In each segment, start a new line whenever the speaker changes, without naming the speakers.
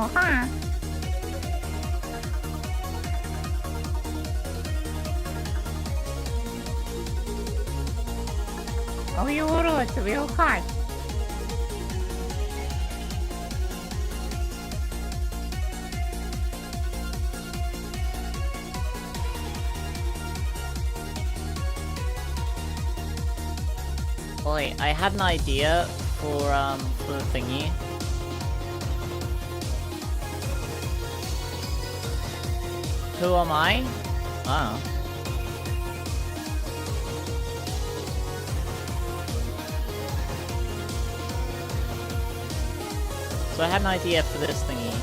Oh, huh. Oh, you wrote real hard.
Wait, I had an idea for the thingy. Who am I? Oh. So I had an idea for this thingy.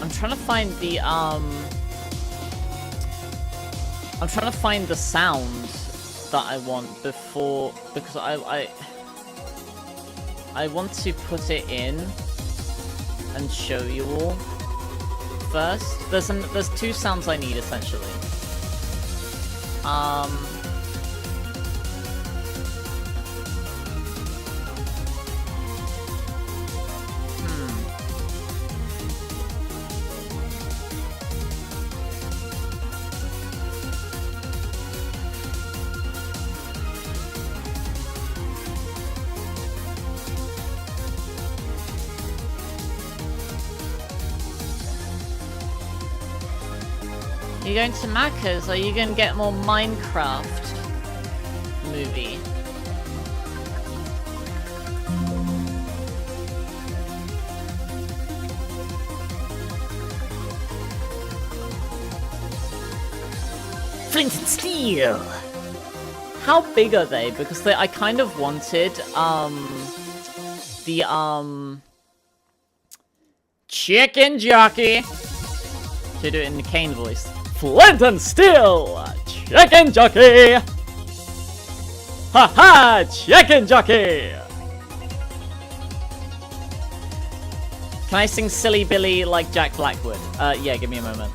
I'm trying to find the, I'm trying to find the sound that I want before, because I want to put it in and show you all first. There's two sounds I need, essentially. You going to Macca's? Are you going to get more Minecraft movie? Flint and Steel! How big are they? Because I kind of wanted, the, chicken jockey to do it in the Kane voice. Flint and Steel! Chicken jockey! Ha-ha! Chicken jockey! Can I sing Silly Billy like Jack Blackwood? Yeah, give me a moment.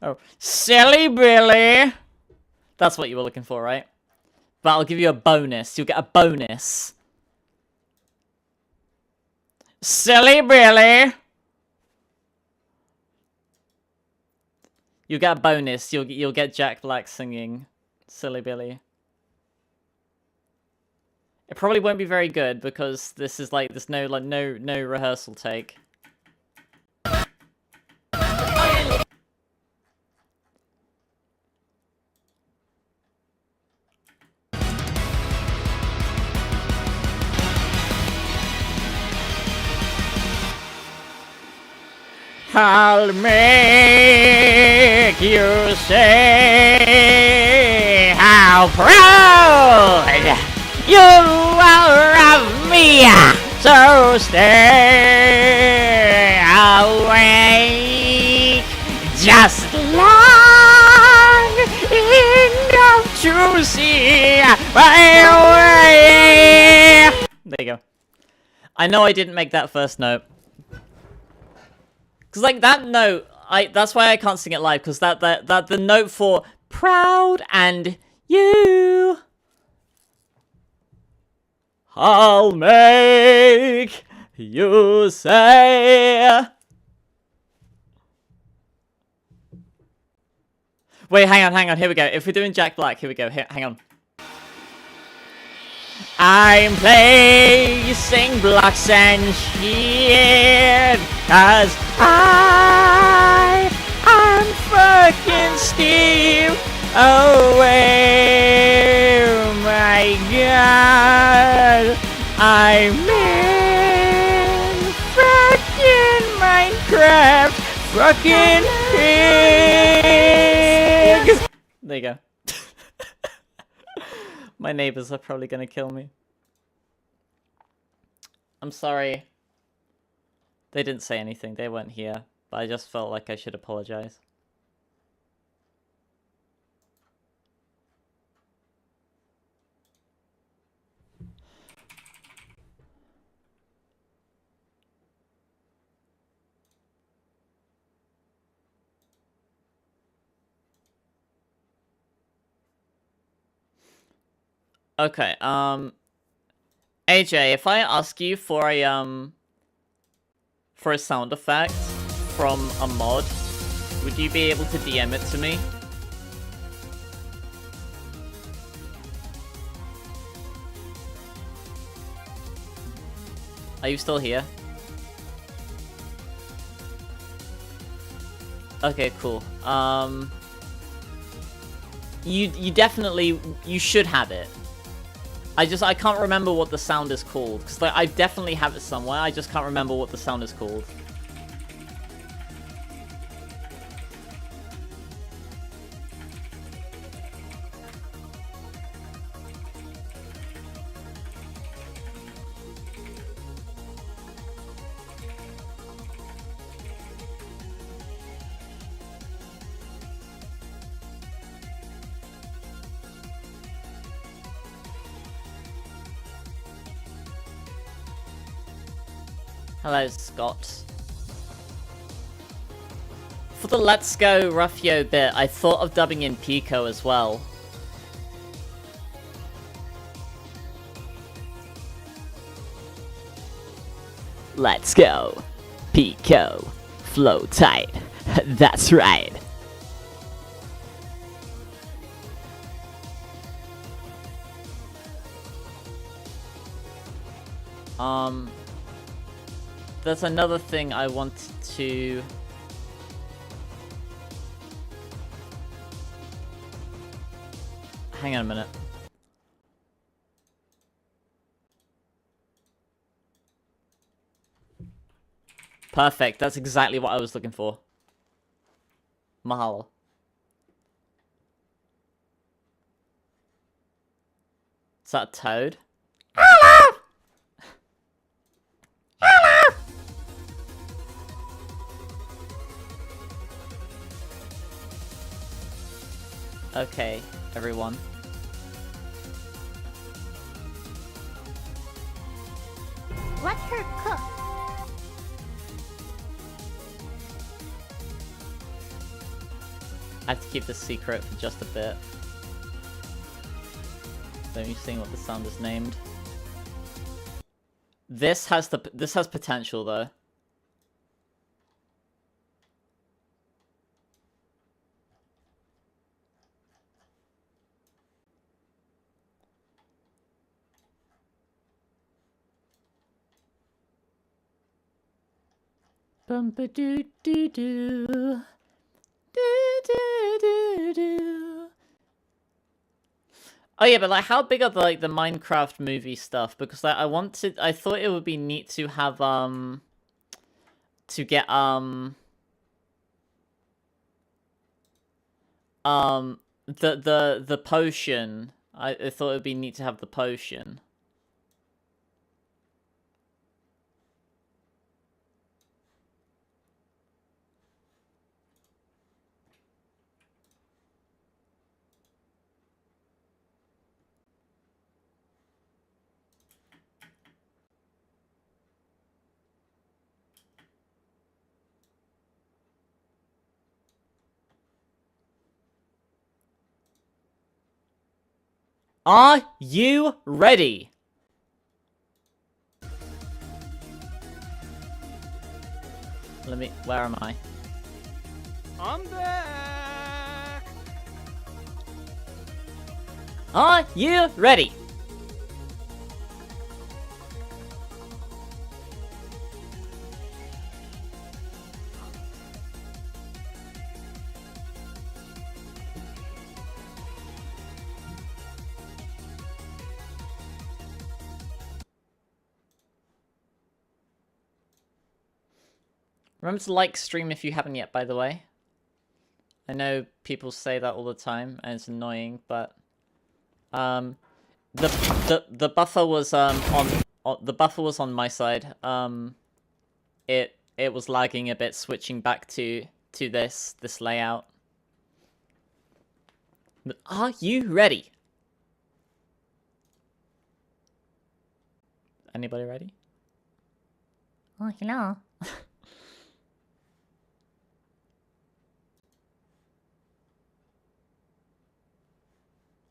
Oh, Silly Billy! That's what you were looking for, right? But I'll give you a bonus. You'll get a bonus. Silly Billy! You get a bonus. You'll get Jack Black singing Silly Billy. It probably won't be very good because this is like there's no rehearsal take. I'll make you say how proud you are of me. So stay awake just long enough to see my way. There you go. I know I didn't make that first note. Cause like that note, that's why I can't sing it live. Cause that the note for proud and you, I'll make you say. Wait, hang on. Here we go. If we're doing Jack Black, here we go. Here, hang on. I'm placing blocks and shit, cause I am fucking Steve. Oh my god, I'm in fucking Minecraft, fucking pig. There you go. My neighbors are probably gonna kill me. I'm sorry. They didn't say anything. They weren't here. But I just felt like I should apologize. Okay, AJ, if I ask you for a sound effect from a mod, would you be able to DM it to me? Are you still here? Okay, cool. You definitely, you should have it. I can't remember what the sound is called, because like, I definitely have it somewhere, I just can't remember what the sound is called. Hello, Scott. For the Let's Go Ruffio bit, I thought of dubbing in Pico as well. Let's go. Pico. Flow tight. That's right. There's another thing I wanted to... Hang on a minute. Perfect, that's exactly what I was looking for. Mahalo. Is that a toad? Hello! Hello! Okay, everyone.
Let her cook.
I have to keep this secret for just a bit. Let me see what the sound is named. This has potential though. Bum-ba-doo-doo-doo. Do-do-do-do. Oh yeah, but like, how big are the Minecraft movie stuff? Because like, I thought it would be neat to have to get the potion. I thought it would be neat to have the potion. Are you ready? Where am I?
I'm back!
Are you ready? Remember to like stream if you haven't yet, by the way. I know people say that all the time, and it's annoying, but the buffer was on the buffer was on my side. It it was lagging a bit switching back to this layout. But are you ready? Anybody ready?
Oh, hello.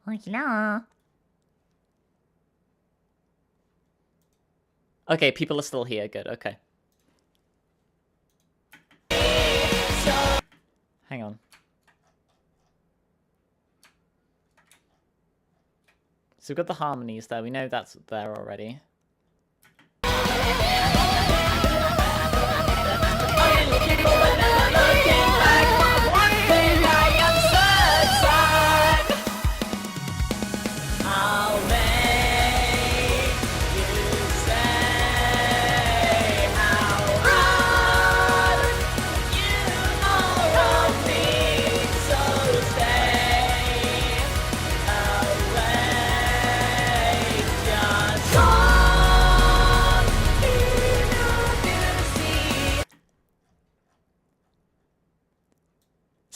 Oh, hello.
Okay, people are still here. Good, okay. Hang on. So we've got the harmonies there. We know that's there already.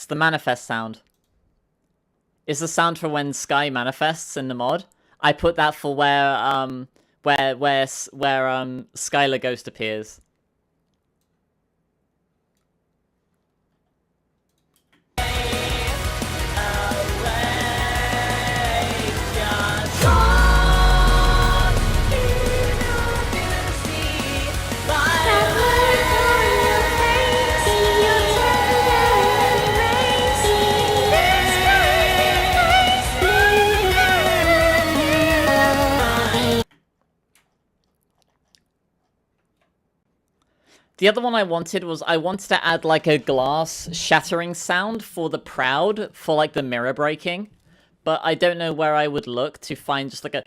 The manifest sound. It's the sound for when Sky manifests in the mod. I put that for where Skylar Ghost appears. The other one I wanted to add like a glass shattering sound for the Proud, for like the mirror breaking. But I don't know where I would look to find just like a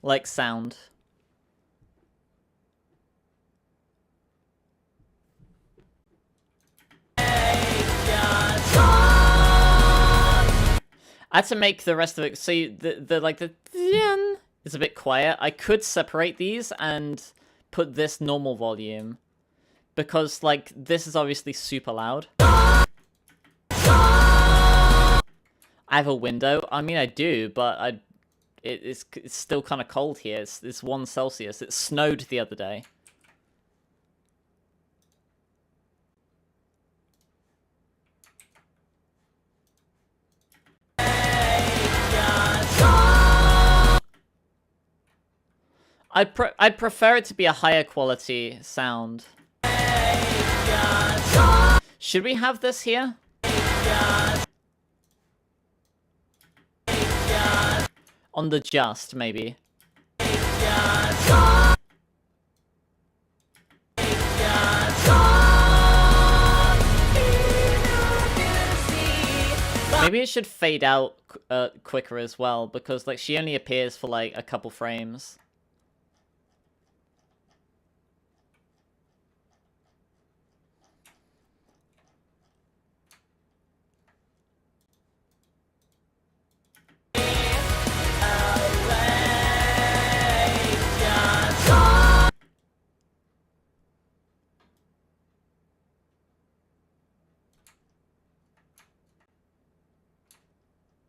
like sound. I had to make the rest of it, so the it's a bit quiet. I could separate these and put this normal volume, because like this is obviously super loud. I have a window. I mean, I do, but it's still kind of cold here. It's 1 Celsius. It snowed the other day. I'd prefer it to be a higher quality sound. Should we have this here? On the just, maybe. Maybe it should fade out quicker as well, because like she only appears for like a couple frames.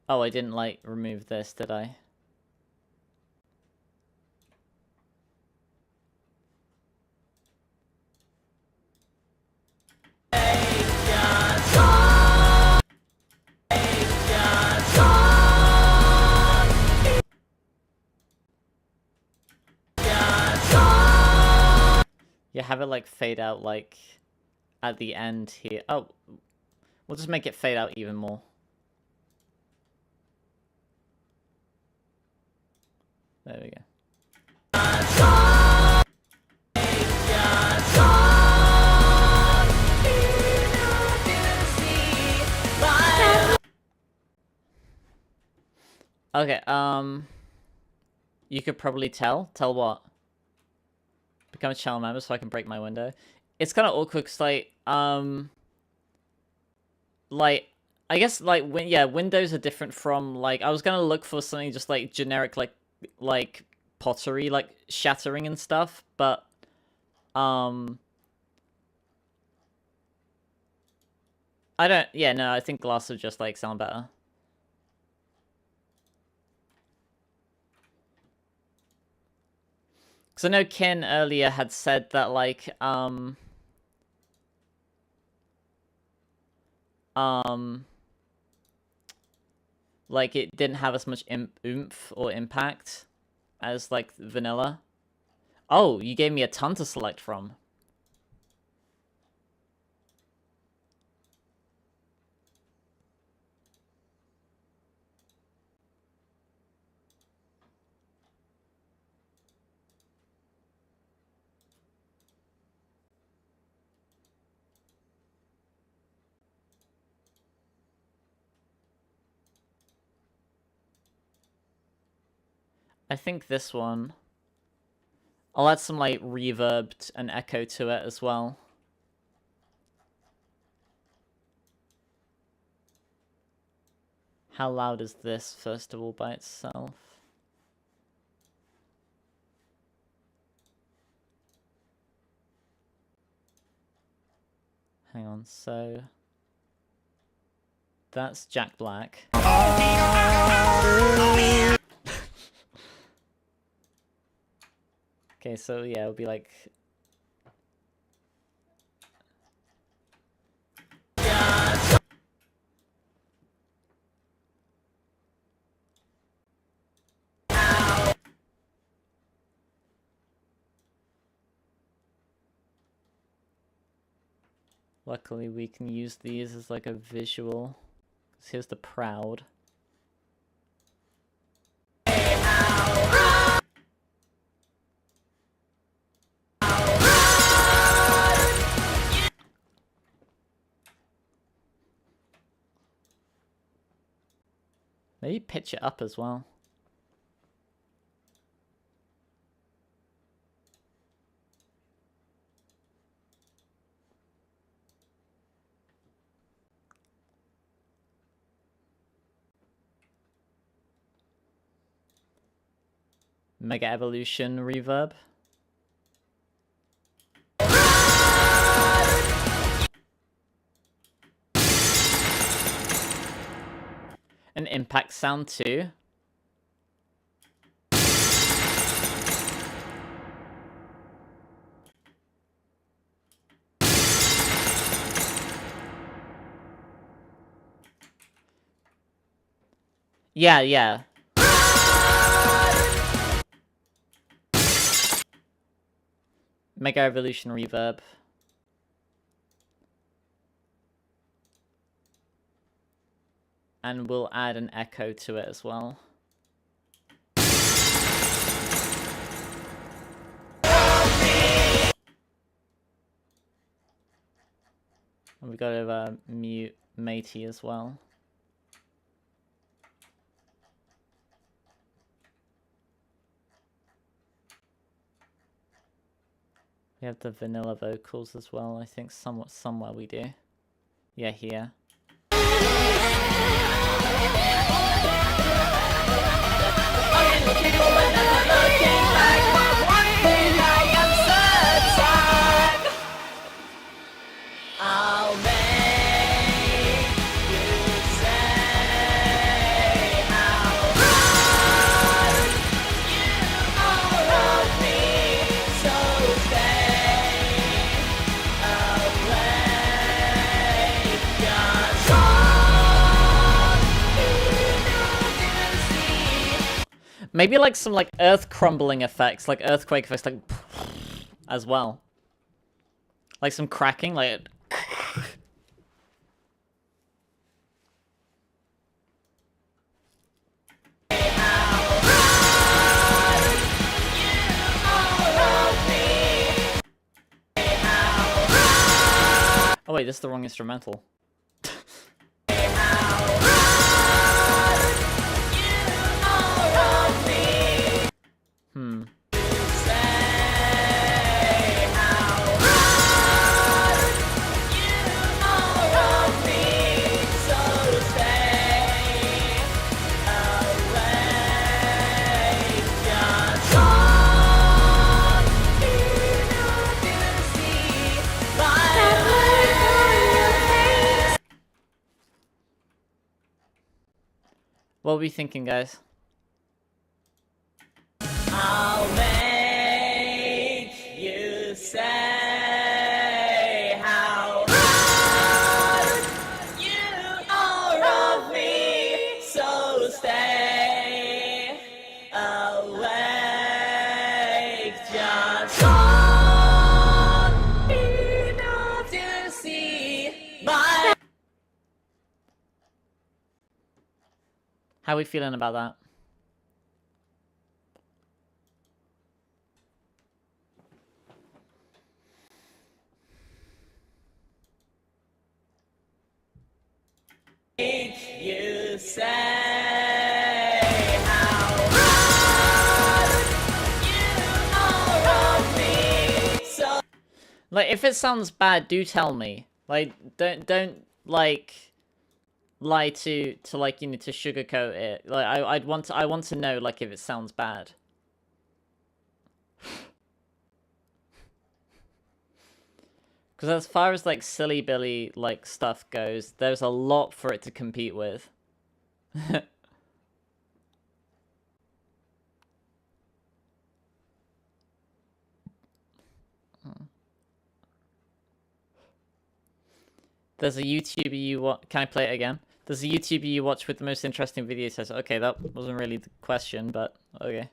Oh, I didn't, like, remove this, did I? Yeah, have it, like, fade out, like, at the end here. Oh, we'll just make it fade out even more. There we go. Okay, you could probably tell. Tell what? Become a channel member so I can break my window. It's kind of awkward because, like, I guess, like, yeah, windows are different from, like, I was gonna look for something just, like, generic, like pottery, like shattering and stuff, but I don't... Yeah, no, I think glass would just, like, sound better. Because I know Ken earlier had said that, like, like, it didn't have as much oomph or impact as, like, vanilla. Oh, you gave me a ton to select from. I think this one. I'll add some, like, reverb and echo to it as well. How loud is this, first of all, by itself? Hang on, so... That's Jack Black. Okay, so yeah, it'll be like... Luckily we can use these as like a visual. So here's the Proud. Maybe pitch it up as well. Mega Evolution reverb. An impact sound too. Yeah, yeah. Mega Evolution reverb. And we'll add an echo to it as well. And we got to mute Matey as well. We have the vanilla vocals as well, I think somewhere we do. Yeah, here. Maybe like some like earth crumbling effects, like earthquake effects, like as well. Like some cracking, like. Oh wait, this is the wrong instrumental. What are we thinking, guys?
I'll make you say how hard you are of me, so stay awake. Just long enough to see my.
How are we feeling about that?
You say how hard you are of me, so.
Like, if it sounds bad, do tell me. Like, don't like lie to like, you know, to sugarcoat it. Like, I want to know, like, if it sounds bad. Because as far as like Silly Billy like stuff goes, there's a lot for it to compete with. There's a YouTuber you watch. Can I play it again? There's a YouTuber you watch with the most interesting video says. Okay, that wasn't really the question, but okay.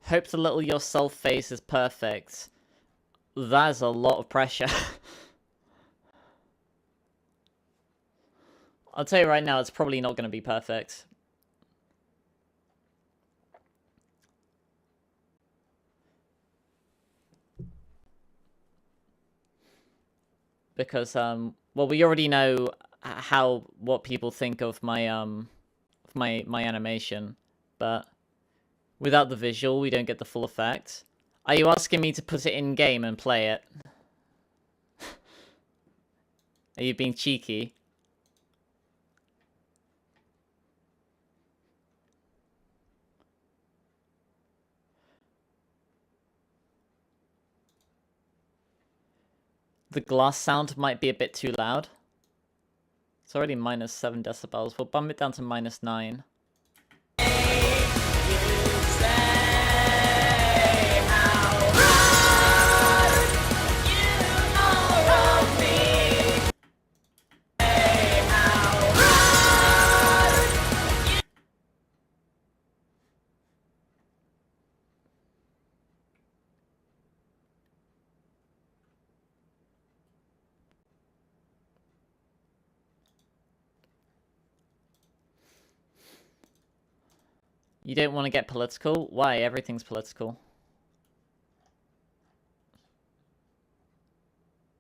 Hope the little yourself face is perfect. That is a lot of pressure. I'll tell you right now, it's probably not going to be perfect. Because, well, we already know what people think of my, my animation, but without the visual, we don't get the full effect. Are you asking me to put it in-game and play it? Are you being cheeky? The glass sound might be a bit too loud. It's already minus 7 decibels. We'll bump it down to minus 9. You don't want to get political? Why? Everything's political.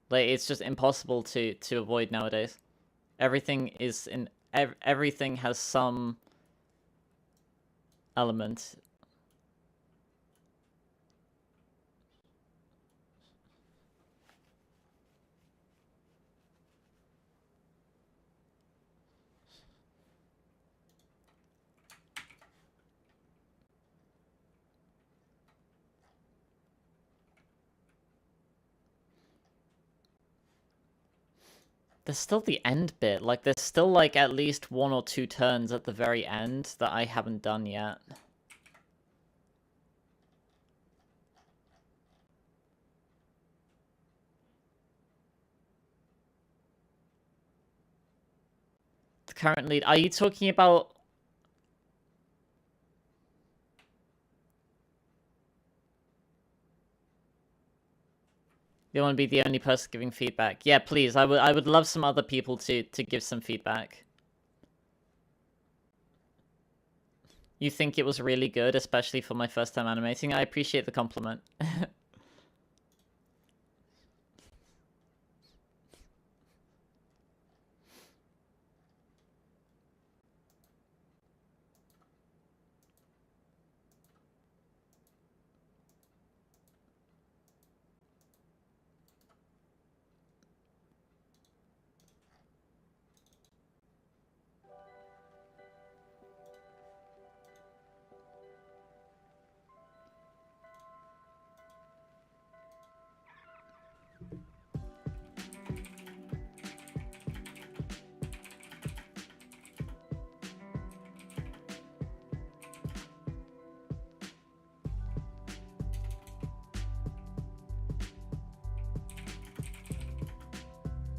Like, it's just impossible to avoid nowadays. Everything is in... everything has some element. There's still the end bit. Like, there's still, like, at least 1 or 2 turns at the very end that I haven't done yet. The current lead... Are you talking about... You want to be the only person giving feedback? Yeah, please. I would love some other people to give some feedback. You think it was really good, especially for my first time animating? I appreciate the compliment.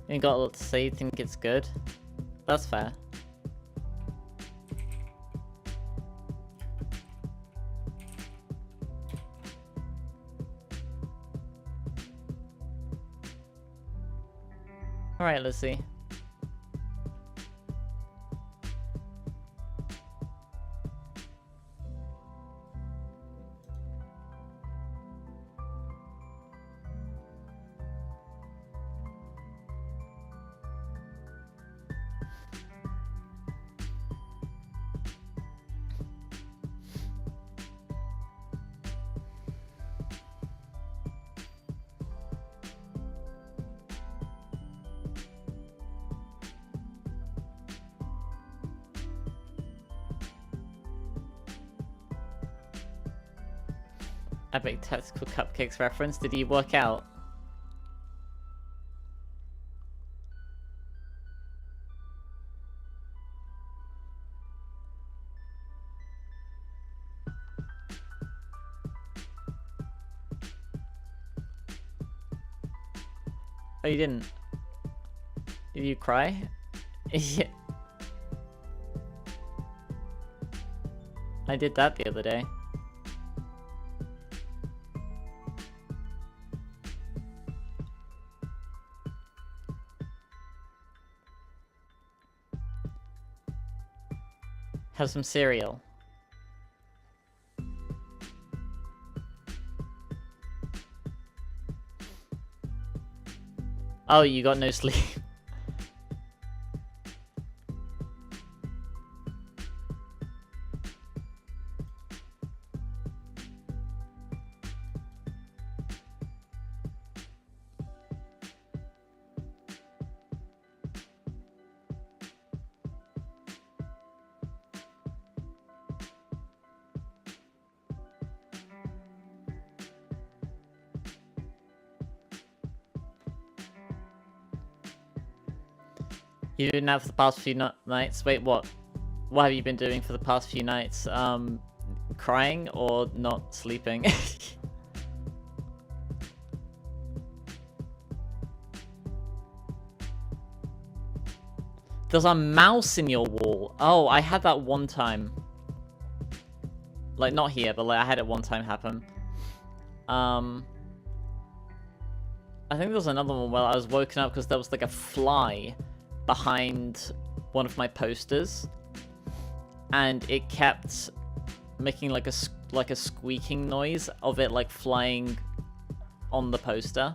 You got a lot to say, you think it's good? That's fair. Alright, let's see. Epic Tactical Cupcakes reference. Did he work out? Oh, you didn't? Did you cry? Yeah. I did that the other day. Have some cereal. Oh, you got no sleep. You didn't have for the past few nights? Wait, what? What have you been doing for the past few nights? Crying or not sleeping? There's a mouse in your wall. Oh, I had that one time. Like, not here, but like I had it one time happen. I think there was another one where I was woken up because there was like a fly behind one of my posters, and it kept making like a squeaking noise of it like flying on the poster,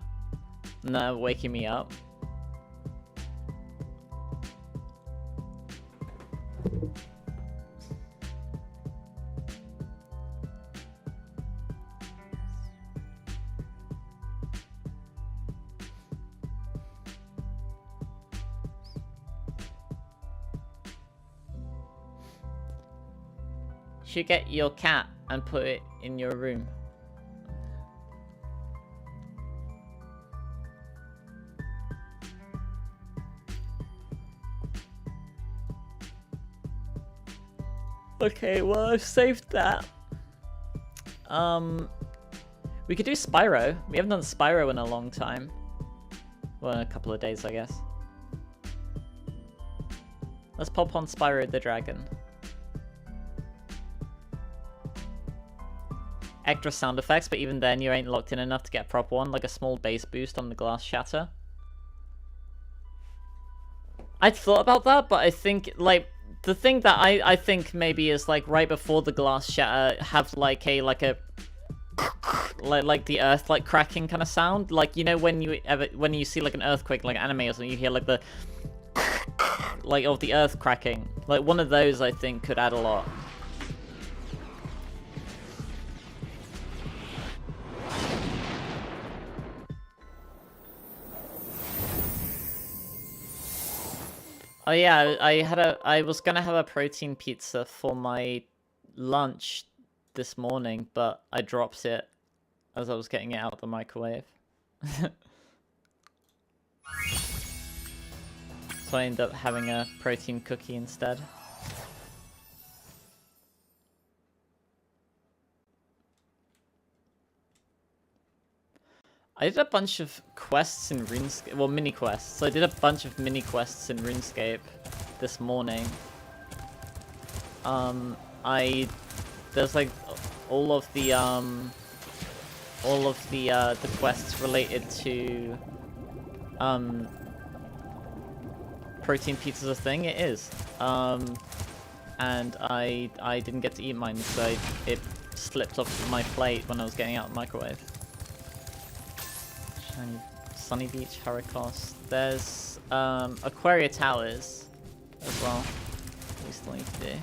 and then waking me up. You should get your cat and put it in your room. Okay, well I've saved that. We could do Spyro. We haven't done Spyro in a long time. Well, in a couple of days, I guess. Let's pop on Spyro the Dragon. Extra sound effects, but even then you ain't locked in enough to get a proper one, like a small bass boost on the glass shatter. I'd thought about that, but I think, like, the thing that I think maybe is, like, right before the glass shatter, have, like a like the earth, like, cracking kind of sound. Like, you know, when you see, like, an earthquake, like, anime or something, you hear, like, the like, of the earth cracking. Like, one of those, I think, could add a lot. Oh yeah, I was gonna have a protein pizza for my lunch this morning, but I dropped it as I was getting it out of the microwave. So I ended up having a protein cookie instead. I did a bunch of quests in RuneScape. Well, mini quests. So I did a bunch of mini quests in RuneScape this morning. There's like all of the quests related to protein pizza's a thing. It is. And I didn't get to eat mine, so it slipped off my plate when I was getting out of the microwave. Shiny Sunny Beach, Hurricos. There's Aquaria Towers as well. We still need to do.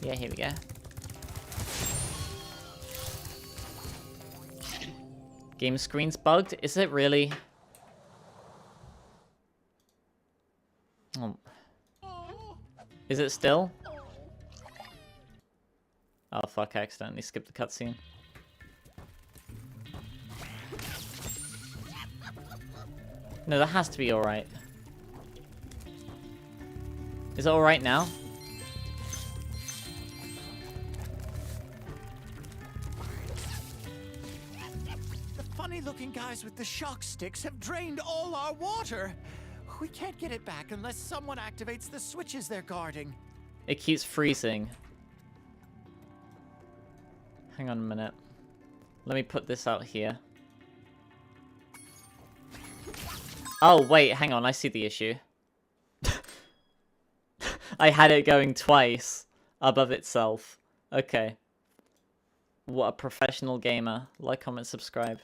Yeah, here we go. Game screen's bugged? Is it really? Oh. Is it still? Oh fuck, I accidentally skipped the cutscene. No, that has to be alright. Is it alright now?
The funny-looking guys with the shock sticks have drained all our water. We can't get it back unless someone activates the switches they're guarding.
It keeps freezing. Hang on a minute. Let me put this out here. Oh, wait, hang on. I see the issue. I had it going twice above itself. Okay. What a professional gamer. Like, comment, subscribe.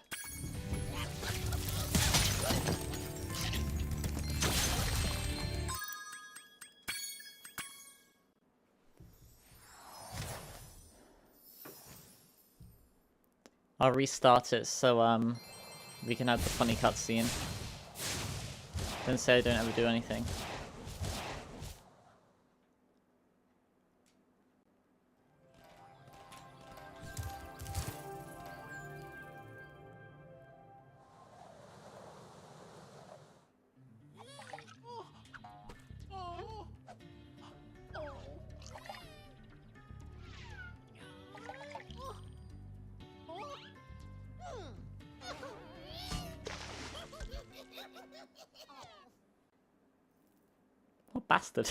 I'll restart it so we can have the funny cutscene. Don't say I don't ever do anything. What bastard?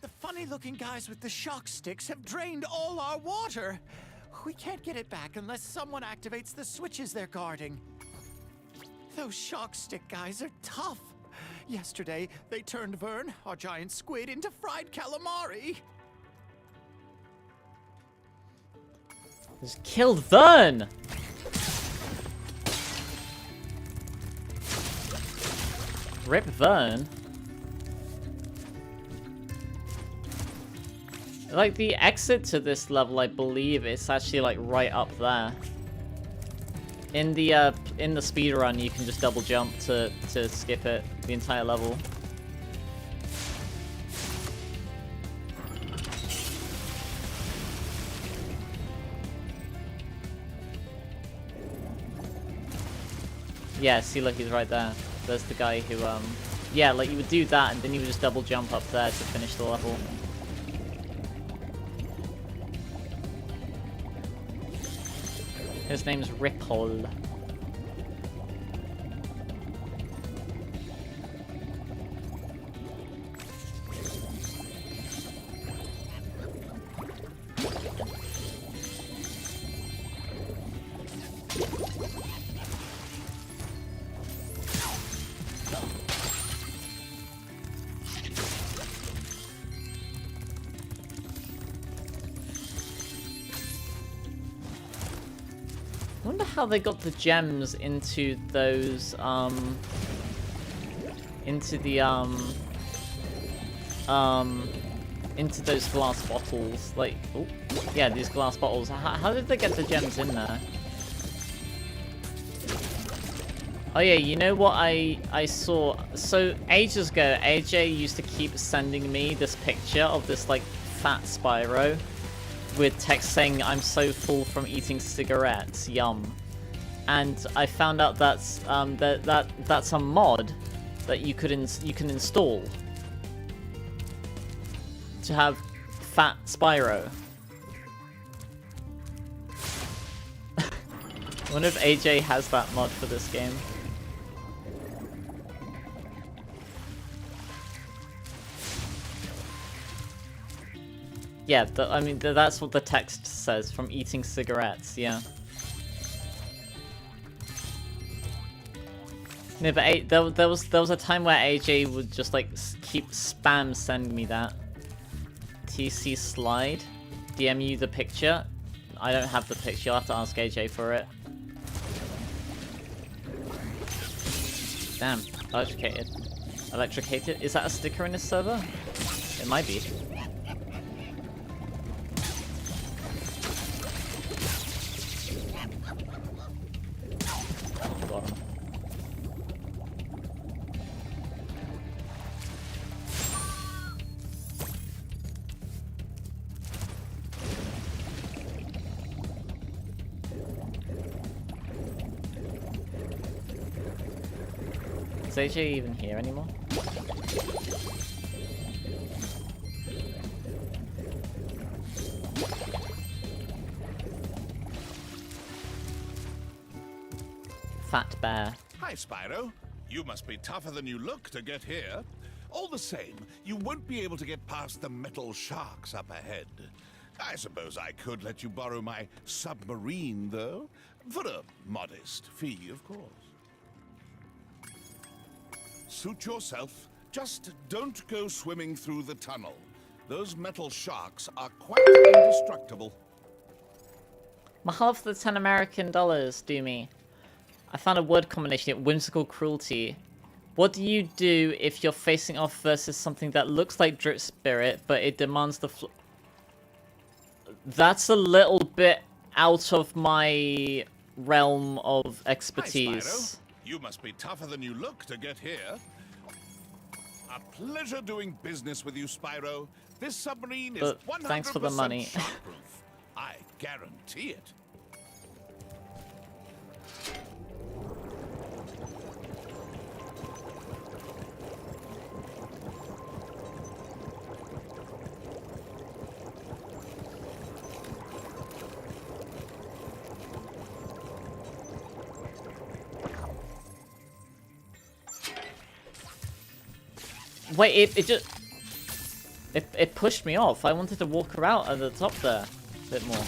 The funny-looking guys with the shock sticks have drained all our water. We can't get it back unless someone activates the switches they're guarding. Those shock stick guys are tough. Yesterday, they turned Vern, our giant squid, into fried calamari.
Just killed Vern! Rip Vern. Like, the exit to this level, I believe, is actually, like, right up there. In the speedrun, you can just double jump to skip it, the entire level. Yeah, see, look, he's right there. There's the guy who, yeah, like, you would do that, and then you would just double jump up there to finish the level. His name's Ripple. I wonder how they got the gems into those, into those glass bottles. Like, oh, yeah, these glass bottles. How did they get the gems in there? Oh yeah, you know what I saw? So, ages ago, AJ used to keep sending me this picture of this, like, fat Spyro with text saying, "I'm so full from eating cigarettes, yum." And I found out that's that's a mod that you can install to have fat Spyro. I wonder if AJ has that mod for this game. Yeah, I mean, that's what the text says, from eating cigarettes, yeah. No, but there was a time where AJ would just like keep spam sending me that. TC slide, DM you the picture. I don't have the picture. You'll have to ask AJ for it. Damn, electrocuted. Electrocuted? Is that a sticker in this server? It might be. Got him. Is AJ even here anymore? Fat bear.
Hi, Spyro. You must be tougher than you look to get here. All the same, you won't be able to get past the metal sharks up ahead. I suppose I could let you borrow my submarine, though. For a modest fee, of course. Suit yourself. Just don't go swimming through the tunnel. Those metal sharks are quite indestructible.
Mahal for the 10 American dollars, do me. I found a word combination, whimsical cruelty. What do you do if you're facing off versus something that looks like Drip Spirit, but it demands the That's a little bit out of my realm of expertise.
Hi, Spyro. You must be tougher than you look to get here. A pleasure doing business with you, Spyro. This submarine is 100%
thanks for the money.
shockproof. I guarantee it.
Wait, it just... It pushed me off. I wanted to walk her out at the top there a bit more.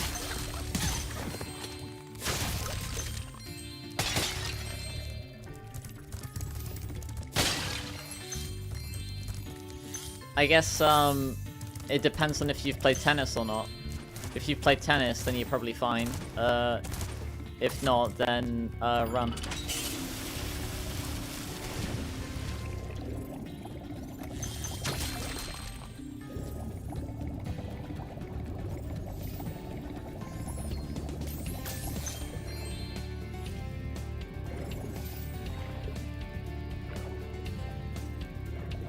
I guess, it depends on if you've played tennis or not. If you've played tennis, then you're probably fine. If not, then, run.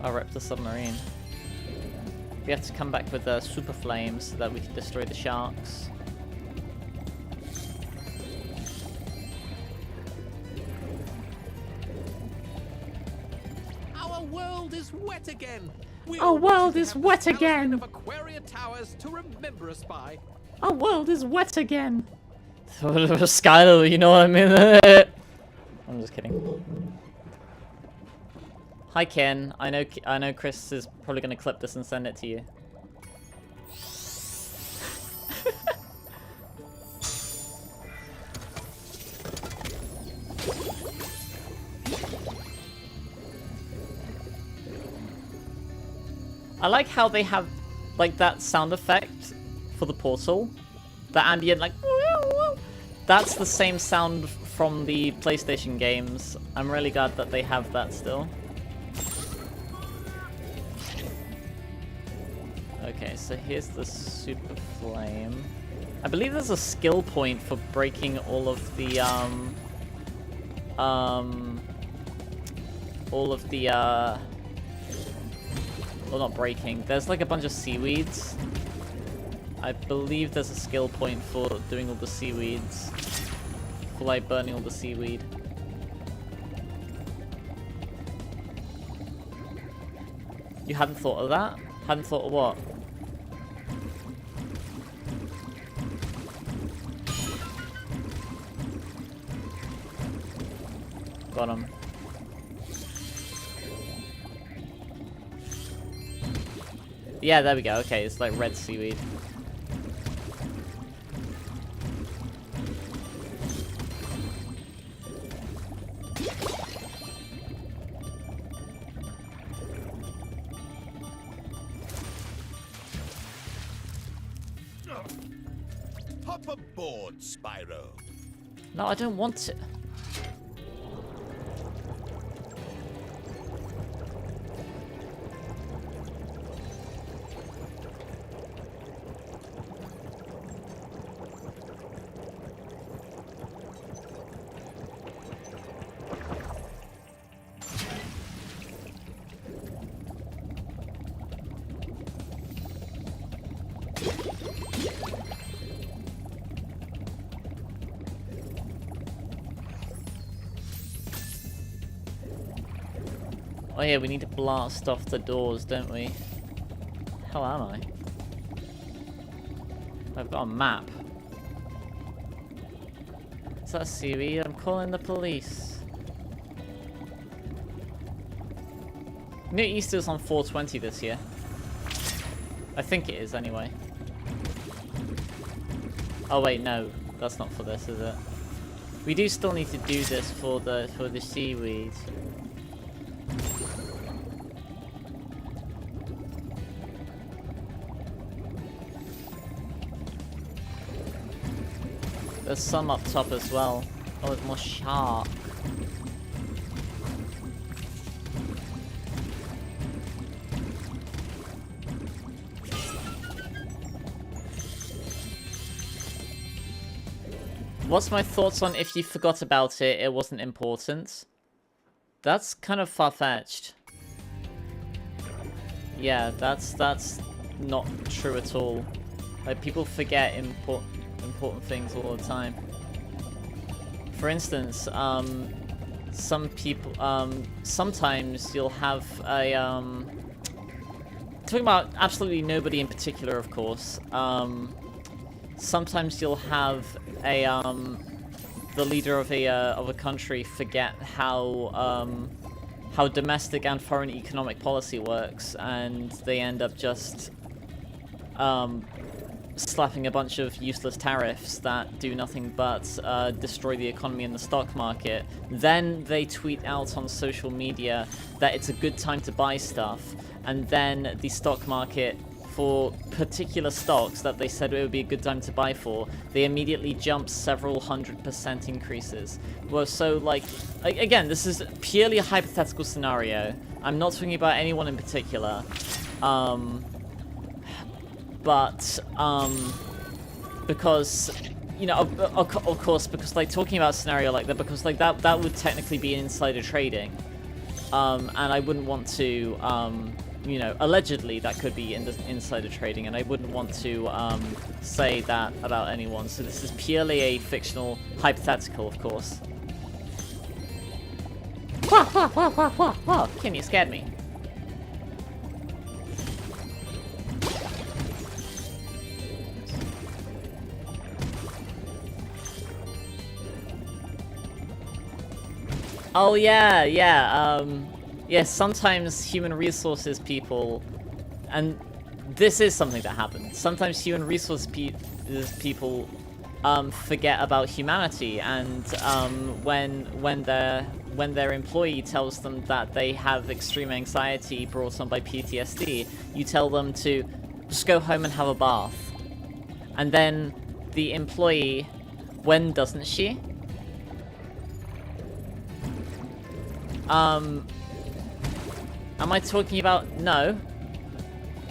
I'll rip the submarine. We have to come back with super flames so that we can destroy the sharks.
Our world is wet again.
Our world is wet again.
Of Aquaria Towers to remember us by.
Our world is wet again. Skylar, you know what I mean? I'm just kidding. Hi Ken, I know Chris is probably gonna clip this and send it to you. I like how they have like that sound effect for the portal. The ambient like that's the same sound from the PlayStation games. I'm really glad that they have that still. Okay, so here's the super flame. I believe there's a skill point for breaking all of the well, not breaking. There's like a bunch of seaweeds. I believe there's a skill point for doing all the seaweeds. For like burning all the seaweed. You hadn't thought of that? Hadn't thought of what? Got him. Yeah, there we go. Okay, it's like red seaweed.
Hop aboard, Spyro.
No, I don't want to. Oh yeah, we need to blast off the doors, don't we? Hell am I? I've got a map. Is that seaweed? I'm calling the police. New Easter's on 420 this year. I think it is anyway. Oh wait, no. That's not for this, is it? We do still need to do this for the seaweed. There's some up top as well. Oh, there's more shark. What's my thoughts on if you forgot about it, it wasn't important? That's kind of far-fetched. Yeah, that's not true at all. Like, people forget important things all the time. For instance, some people, sometimes you'll have a, talking about absolutely nobody in particular, of course, sometimes you'll have a, the leader of a country forget how domestic and foreign economic policy works, and they end up just, slapping a bunch of useless tariffs that do nothing but destroy the economy and the stock market. Then they tweet out on social media that it's a good time to buy stuff, and then the stock market, for particular stocks that they said it would be a good time to buy for, they immediately jump several 100% increases. Well, so, like, again, this is purely a hypothetical scenario. I'm not talking about anyone in particular. But, because, you know, of course, because, like, talking about a scenario like that, because, like, that would technically be insider trading. And I wouldn't want to, you know, allegedly that could be insider trading, and I wouldn't want to, say that about anyone. So this is purely a fictional hypothetical, of course. Whoa, Kim, you scared me. Oh yeah, yeah, sometimes human resources people, and this is something that happens, sometimes human resources people forget about humanity, and when their employee tells them that they have extreme anxiety brought on by PTSD, you tell them to just go home and have a bath. And then the employee, when doesn't she? Am I talking about... No.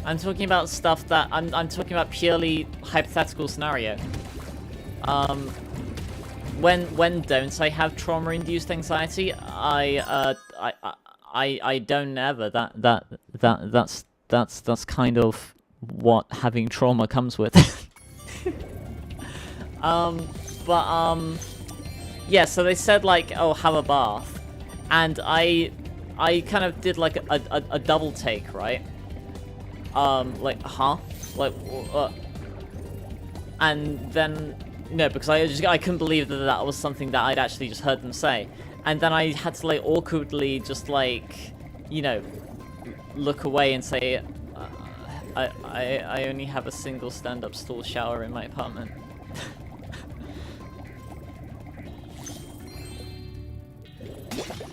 I'm talking about stuff that... I'm talking about purely hypothetical scenario. When don't I have trauma-induced anxiety? I don't ever. That's kind of what having trauma comes with. Yeah, so they said, like, oh, have a bath. And I kind of did like a double take, right? Like, huh? Like, and then, no, because I couldn't believe that was something that I'd actually just heard them say. and then I had to like awkwardly just like, you know, look away and say, I only have a single stand-up stall shower in my apartment.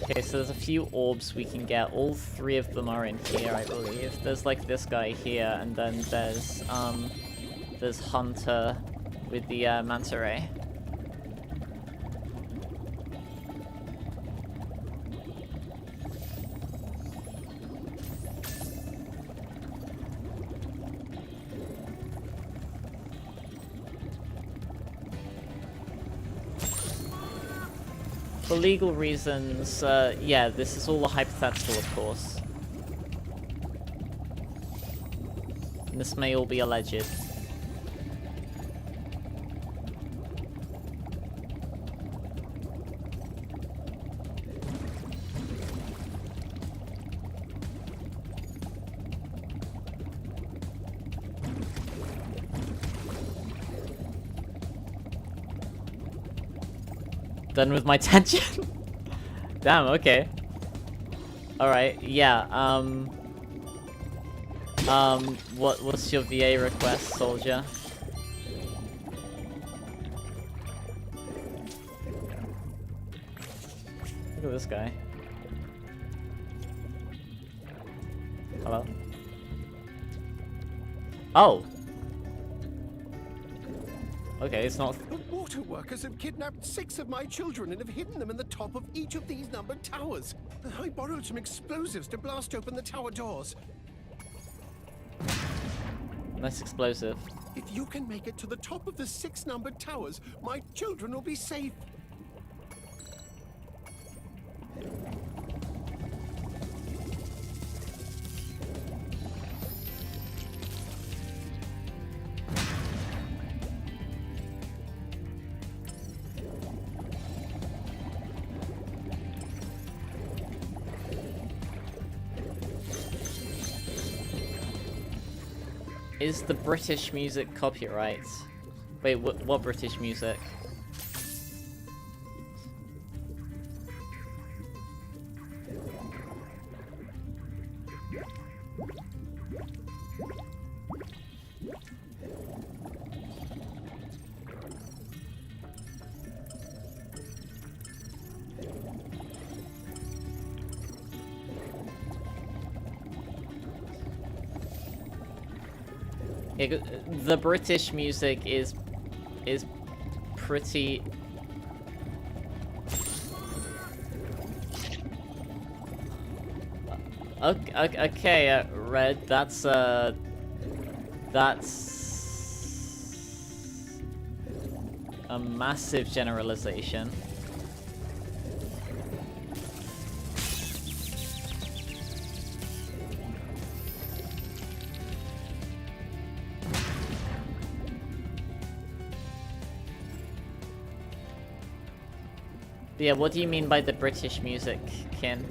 Okay, so there's a few orbs we can get. All 3 of them are in here, I believe. There's like this guy here, and then there's Hunter with the manta ray. For legal reasons, yeah, this is all a hypothetical, of course. And this may all be alleged. Done with my tension? Damn, okay. Alright, yeah, what's your VA request, soldier? Look at this guy. Hello? Oh! Okay, it's not...
The water workers have kidnapped 6 of my children and have hidden them in the top of each of these numbered towers. I borrowed some explosives to blast open the tower doors.
Nice explosive.
If you can make it to the top of the 6 numbered towers, my children will be safe.
Is the British music copyright? Wait, what British music? Yeah, the British music is pretty... Okay, Red, that's a massive generalization. Yeah, what do you mean by the British music, Kin?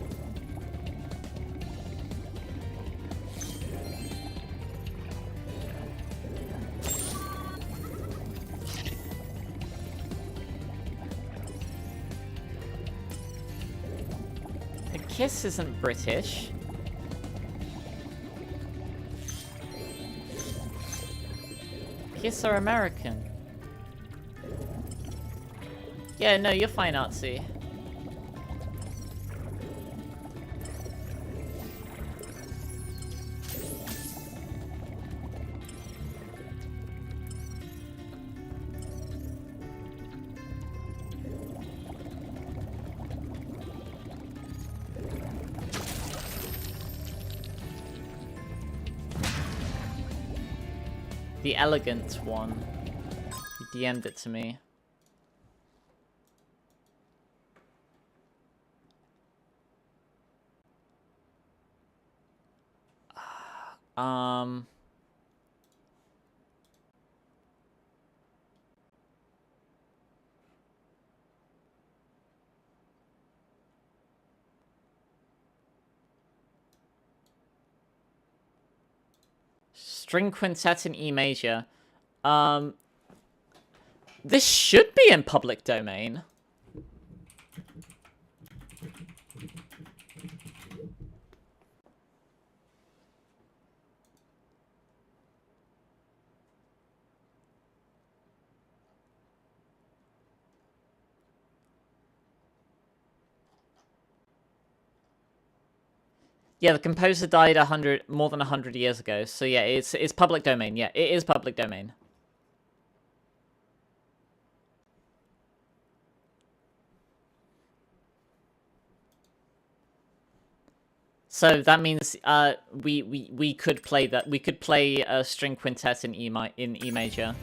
The Kiss isn't British. Kiss are American. Yeah, no, you're fine, Artsy. The elegant one. He DM'd it to me. String quintet in E major. This should be in public domain. Yeah, the composer died more than 100 years ago. So yeah, it's public domain. Yeah, it is public domain. So that means we could play that. We could play a string quintet in E major.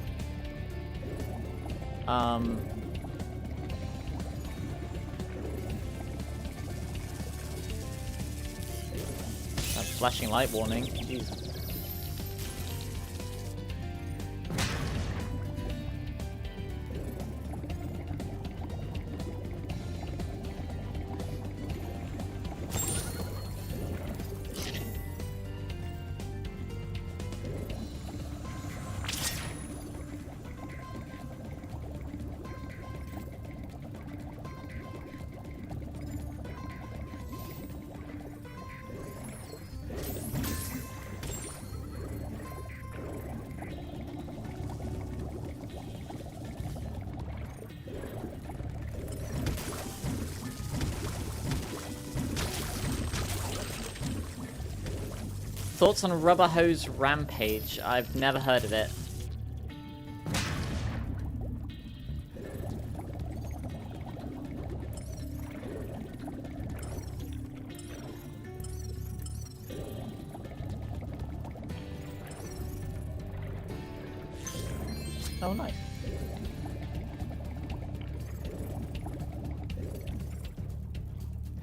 That flashing light warning. Jesus. Thoughts on Rubber Hose Rampage? I've never heard of it. Oh, nice.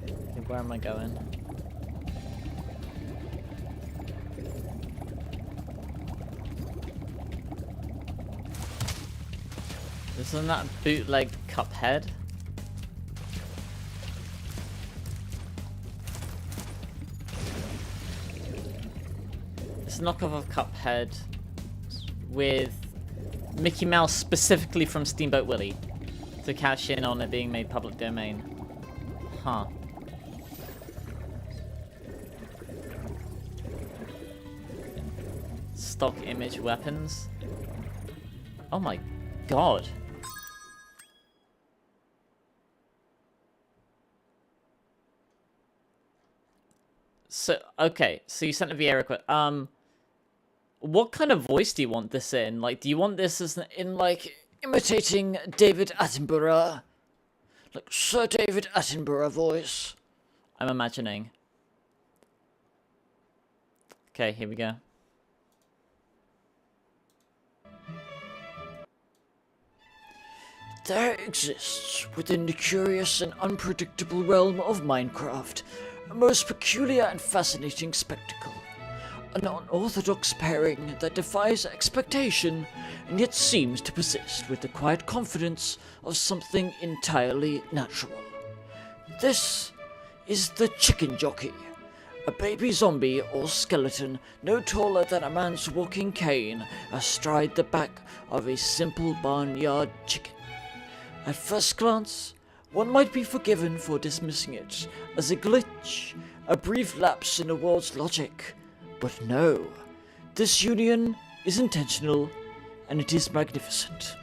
Okay, where am I going? Isn't that bootleg Cuphead? It's a knockoff of Cuphead with Mickey Mouse specifically from Steamboat Willie to cash in on it being made public domain. Huh. Stock image weapons. Oh my god. So, okay, so you sent a Vieira request. What kind of voice do you want this in? Like, do you want this as like, imitating David Attenborough? Like, Sir David Attenborough voice? I'm imagining. Okay, here we go. There exists, within the curious and unpredictable realm of Minecraft, a most peculiar and fascinating spectacle. An unorthodox pairing that defies expectation, and yet seems to persist with the quiet confidence of something entirely natural. This is the Chicken Jockey, a baby zombie or skeleton no taller than a man's walking cane astride the back of a simple barnyard chicken. At first glance, one might be forgiven for dismissing it as a glitch, a brief lapse in the world's logic. But no, this union is intentional, and it is magnificent.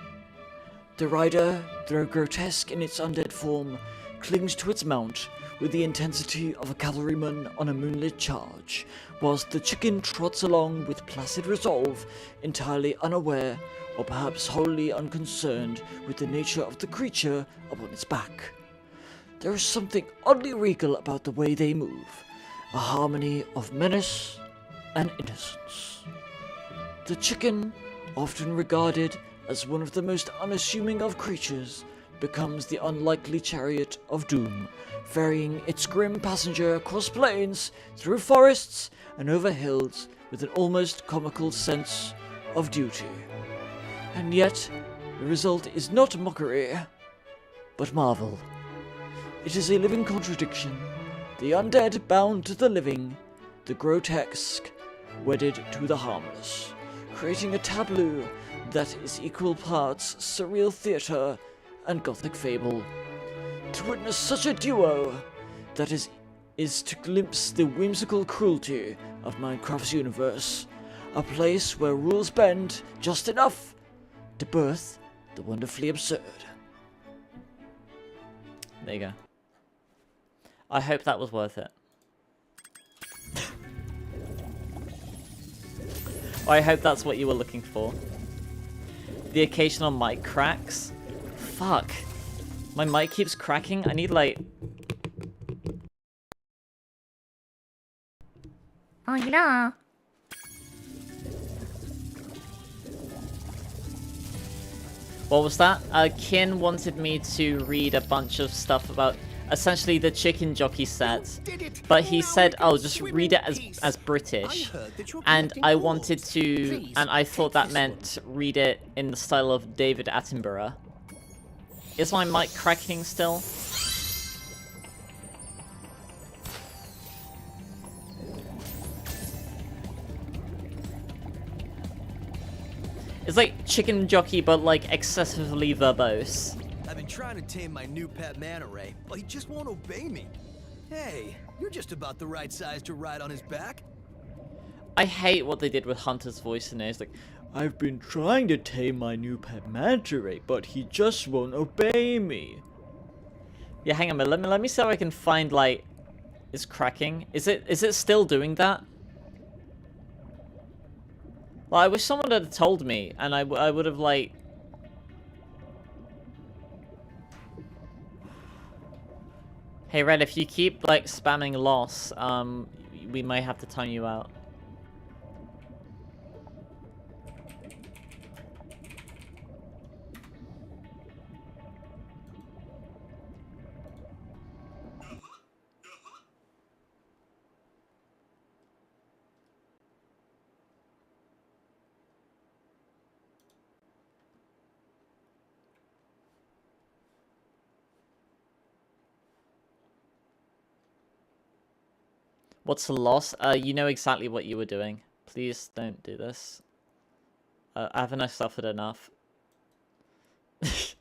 The rider, though grotesque in its undead form, clings to its mount with the intensity of a cavalryman on a moonlit charge, whilst the chicken trots along with placid resolve, entirely unaware or perhaps wholly unconcerned with the nature of the creature upon its back. There is something oddly regal about the way they move, a harmony of menace and innocence. The chicken, often regarded as one of the most unassuming of creatures, becomes the unlikely chariot of doom, ferrying its grim passenger across plains, through forests, and over hills with an almost comical sense of duty. And yet, the result is not mockery, but marvel. It is a living contradiction, the undead bound to the living, the grotesque wedded to the harmless, creating a tableau that is equal parts surreal theatre and gothic fable. To witness such a duo, that is to glimpse the whimsical cruelty of Minecraft's universe, a place where rules bend just enough to birth the wonderfully absurd. There you go. I hope that was worth it. I hope that's what you were looking for. The occasional mic cracks. Fuck. My mic keeps cracking. I need like...
Oh, hello.
What was that? Kin wanted me to read a bunch of stuff about essentially the chicken jockey set, but he said, "Oh, just read it as British," and I wanted to, and I thought that meant read it in the style of David Attenborough. Is my mic cracking still? It's like chicken jockey, but like excessively verbose.
I've been trying to tame my new pet manta ray, but he just won't obey me. Hey, you're just about the right size to ride on his back.
I hate what they did with Hunter's voice in there. It's like, I've been trying to tame my new pet manta ray, but he just won't obey me. Yeah, hang on a minute. Let me see if I can find like, it's cracking. Is it still doing that? Well, I wish someone had told me, and I would have, like... Hey, Red, if you keep, like, spamming loss, we may have to time you out. What's the loss? You know exactly what you were doing. Please don't do this. Haven't I suffered enough? Okay,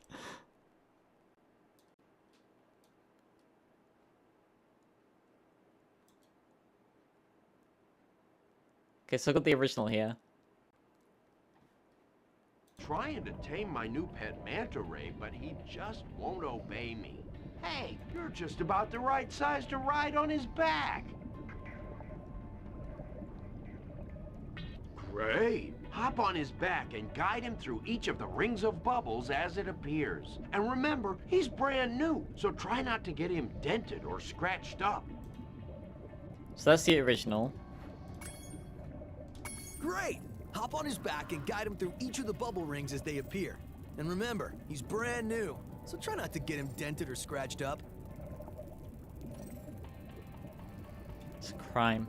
so I got the original here.
Trying to tame my new pet manta ray, but he just won't obey me. Hey, you're just about the right size to ride on his back. Great. Hop on his back and guide him through each of the rings of bubbles as it appears. And remember, he's brand new, so try not to get him dented or scratched up.
So that's the original.
Great! Hop on his back and guide him through each of the bubble rings as they appear. And remember, he's brand new, so try not to get him dented or scratched up.
It's a crime.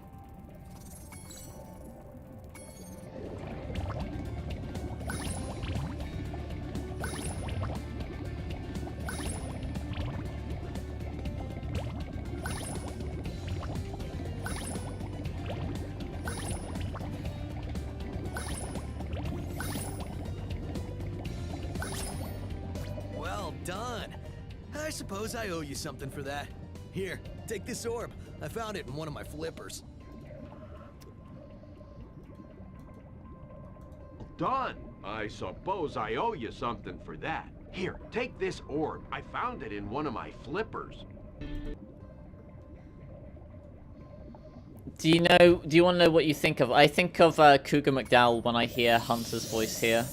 Done. I suppose I owe you something for that. Here, take this orb. I found it in one of my flippers.
Done. I suppose I owe you something for that. Here, take this orb. I found it in one of my flippers.
Do you want to know what you think of? I think of Cougar McDowell when I hear Hunter's voice here.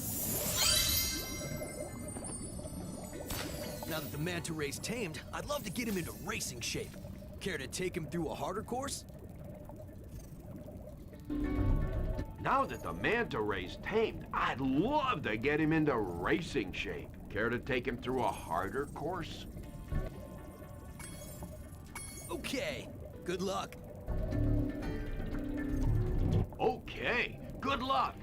Now that the manta ray's tamed, I'd love to get him into racing shape. Care to take him through a harder course?
Now that the manta ray's tamed, I'd love to get him into racing shape. Care to take him through a harder course?
Okay, good luck.
Okay, good luck.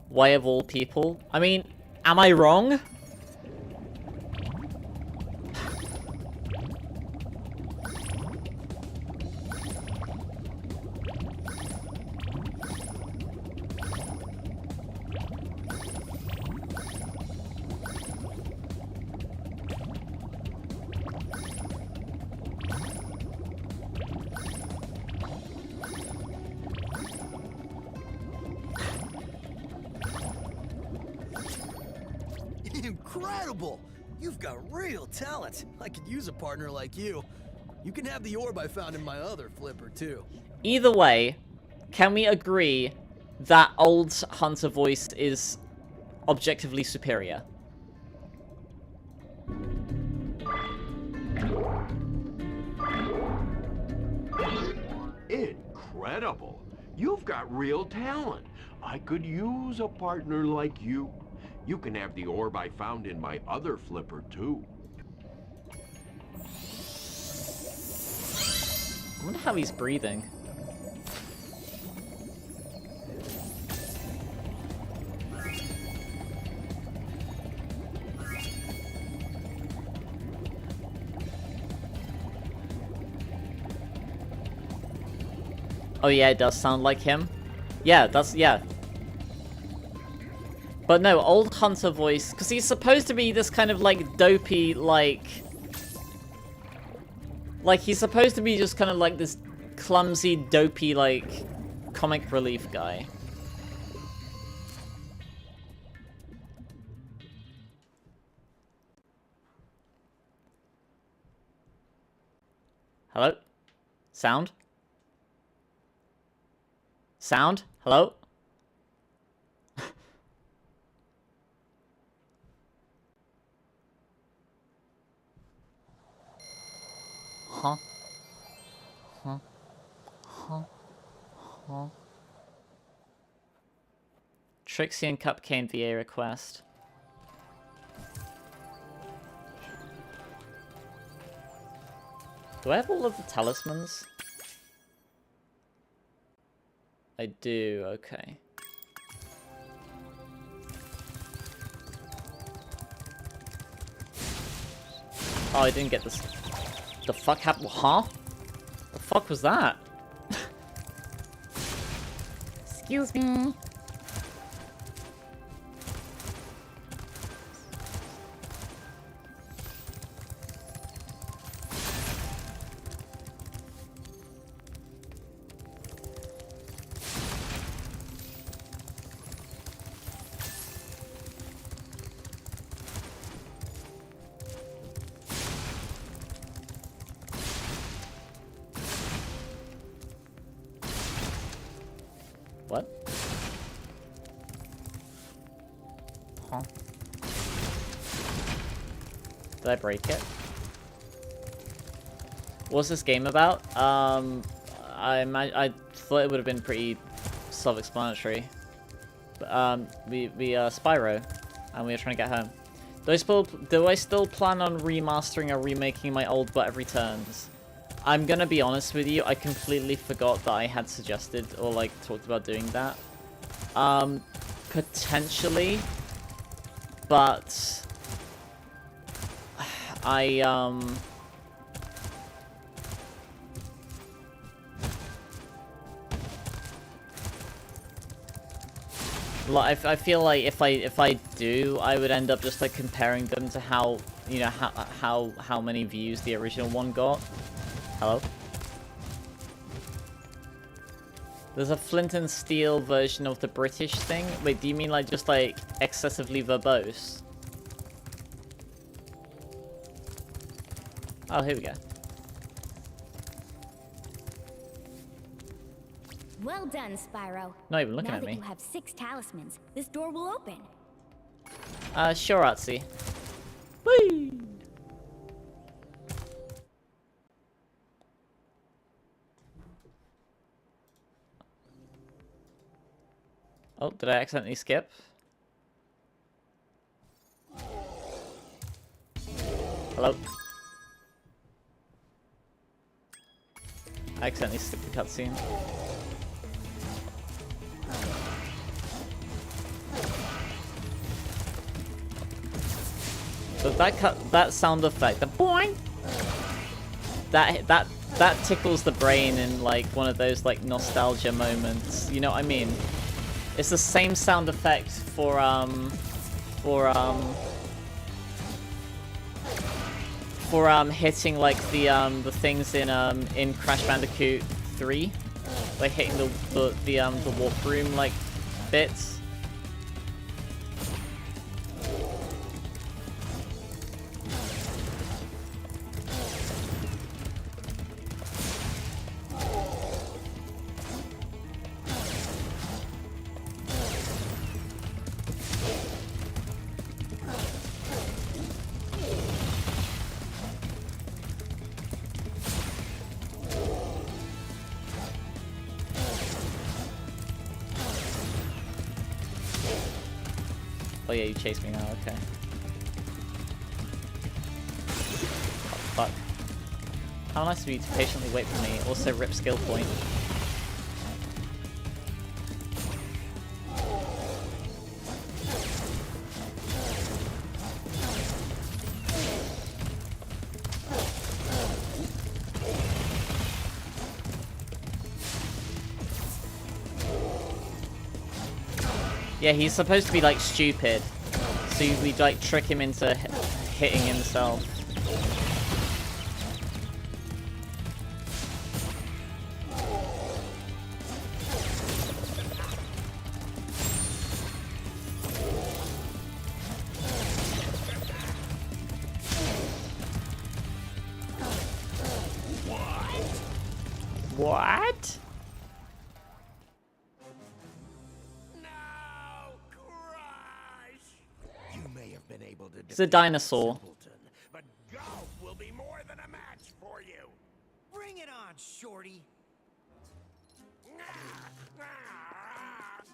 Why of all people? I mean, am I wrong?
Incredible! You've got real talent. I could use a partner like you. You can have the orb I found in my other flipper, too.
Either way, can we agree that old Hunter voice is objectively superior?
Incredible. You've got real talent. I could use a partner like you. You can have the orb I found in my other flipper, too.
I wonder how he's breathing. Oh yeah, it does sound like him. Yeah, yeah. But no, old Hunter voice, because he's supposed to be this kind of like dopey, like he's supposed to be just kind of like this clumsy, dopey, like comic relief guy. Hello? Sound? Sound? Hello? Huh? Huh? Huh? Huh? Trixie and Cupcake VA request. Do I have all of the talismans? I do, okay. Oh, I didn't get this. The fuck happened? Huh? The fuck was that?
Excuse me.
What? Huh? Did I break it? What's this game about? I thought it would have been pretty self-explanatory. But, we Spyro, and we were trying to get home. Do I still plan on remastering or remaking my old But Every Turns? I'm gonna be honest with you, I completely forgot that I had suggested or like talked about doing that. Potentially, but I I feel like if I do, I would end up just like comparing them to how, you know, how many views the original one got. Hello? There's a flint and steel version of the British thing? Wait, do you mean like just like excessively verbose? Oh, here we go.
Well done, Spyro.
Not even looking
now
at me.
Now that you have 6 talismans, this door will open.
Sure, Artsy. Whee! Oh, did I accidentally skip? Hello? I accidentally skipped the cutscene. So that sound effect, the boing, that tickles the brain in like one of those like nostalgia moments. You know what I mean? It's the same sound effect for hitting like the things in Crash Bandicoot 3, like hitting the warp room like bits. Oh yeah, you chased me now, okay. Oh, fuck. How nice of you to patiently wait for me. Also rip skill point. Yeah, he's supposed to be like stupid, so we like trick him into hitting himself. What? It's a dinosaur.
But golf will be more than a match for you.
Bring it on, shorty.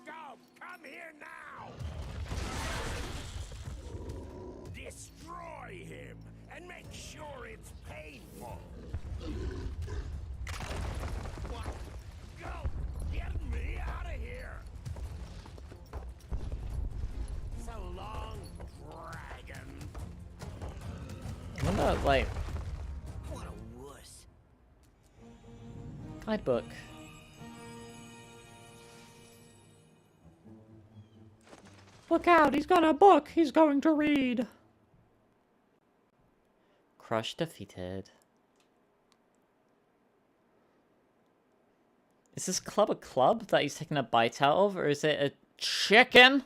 Golf, come here now. Destroy him and make sure it's painful. What? Golf, get me out of here. So long, dragon.
I wonder, like...
What a wuss.
Guidebook. Look out, he's got a book he's going to read. Crush defeated. Is this club a club that he's taking a bite out of, or is it a chicken?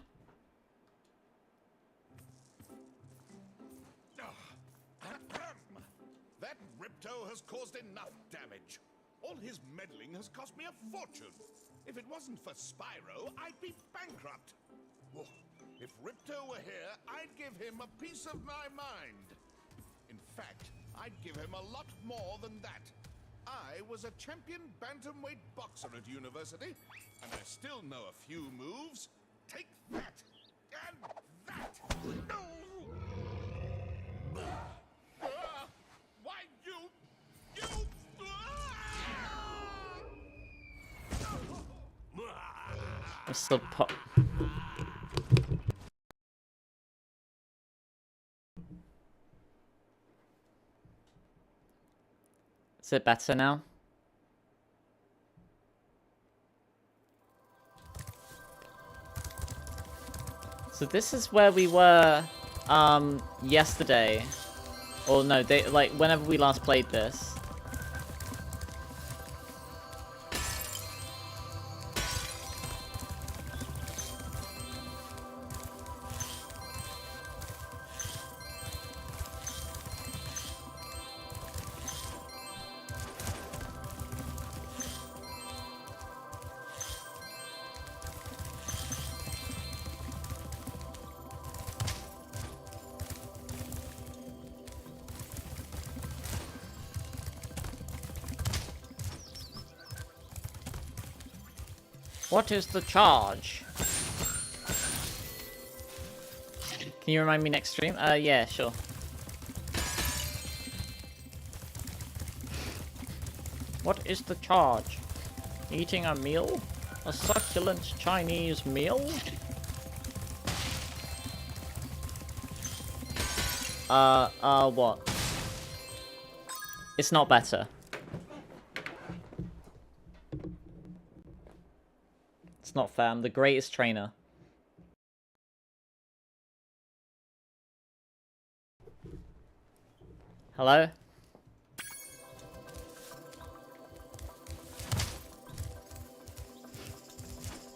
That Ripto has caused enough damage. All his meddling has cost me a fortune. If it wasn't for Spyro, I'd be bankrupt. Oh, if Ripto were here, I'd give him a piece of my mind. In fact, I'd give him a lot more than that. I was a champion bantamweight boxer at university, and I still know a few moves. Take that, and that. No! Why, you...
What's the pop? Is it better now? So this is where we were, yesterday. Or no, like, whenever we last played this. What is the charge? Can you remind me next stream? Yeah, sure. What is the charge? Eating a meal? A succulent Chinese meal? What? It's not better. It's not fair. I'm the greatest trainer. Hello?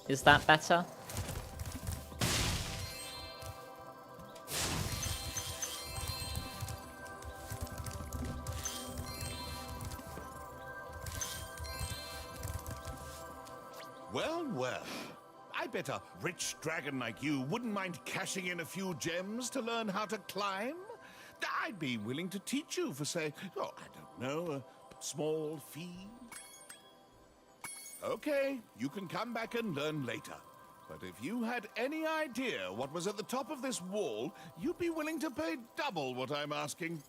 Is that better?
Well, well. I bet a rich dragon like you wouldn't mind cashing in a few gems to learn how to climb. I'd be willing to teach you for, say, oh, I don't know, a small fee. Okay, you can come back and learn later. But if you had any idea what was at the top of this wall, you'd be willing to pay double what I'm asking.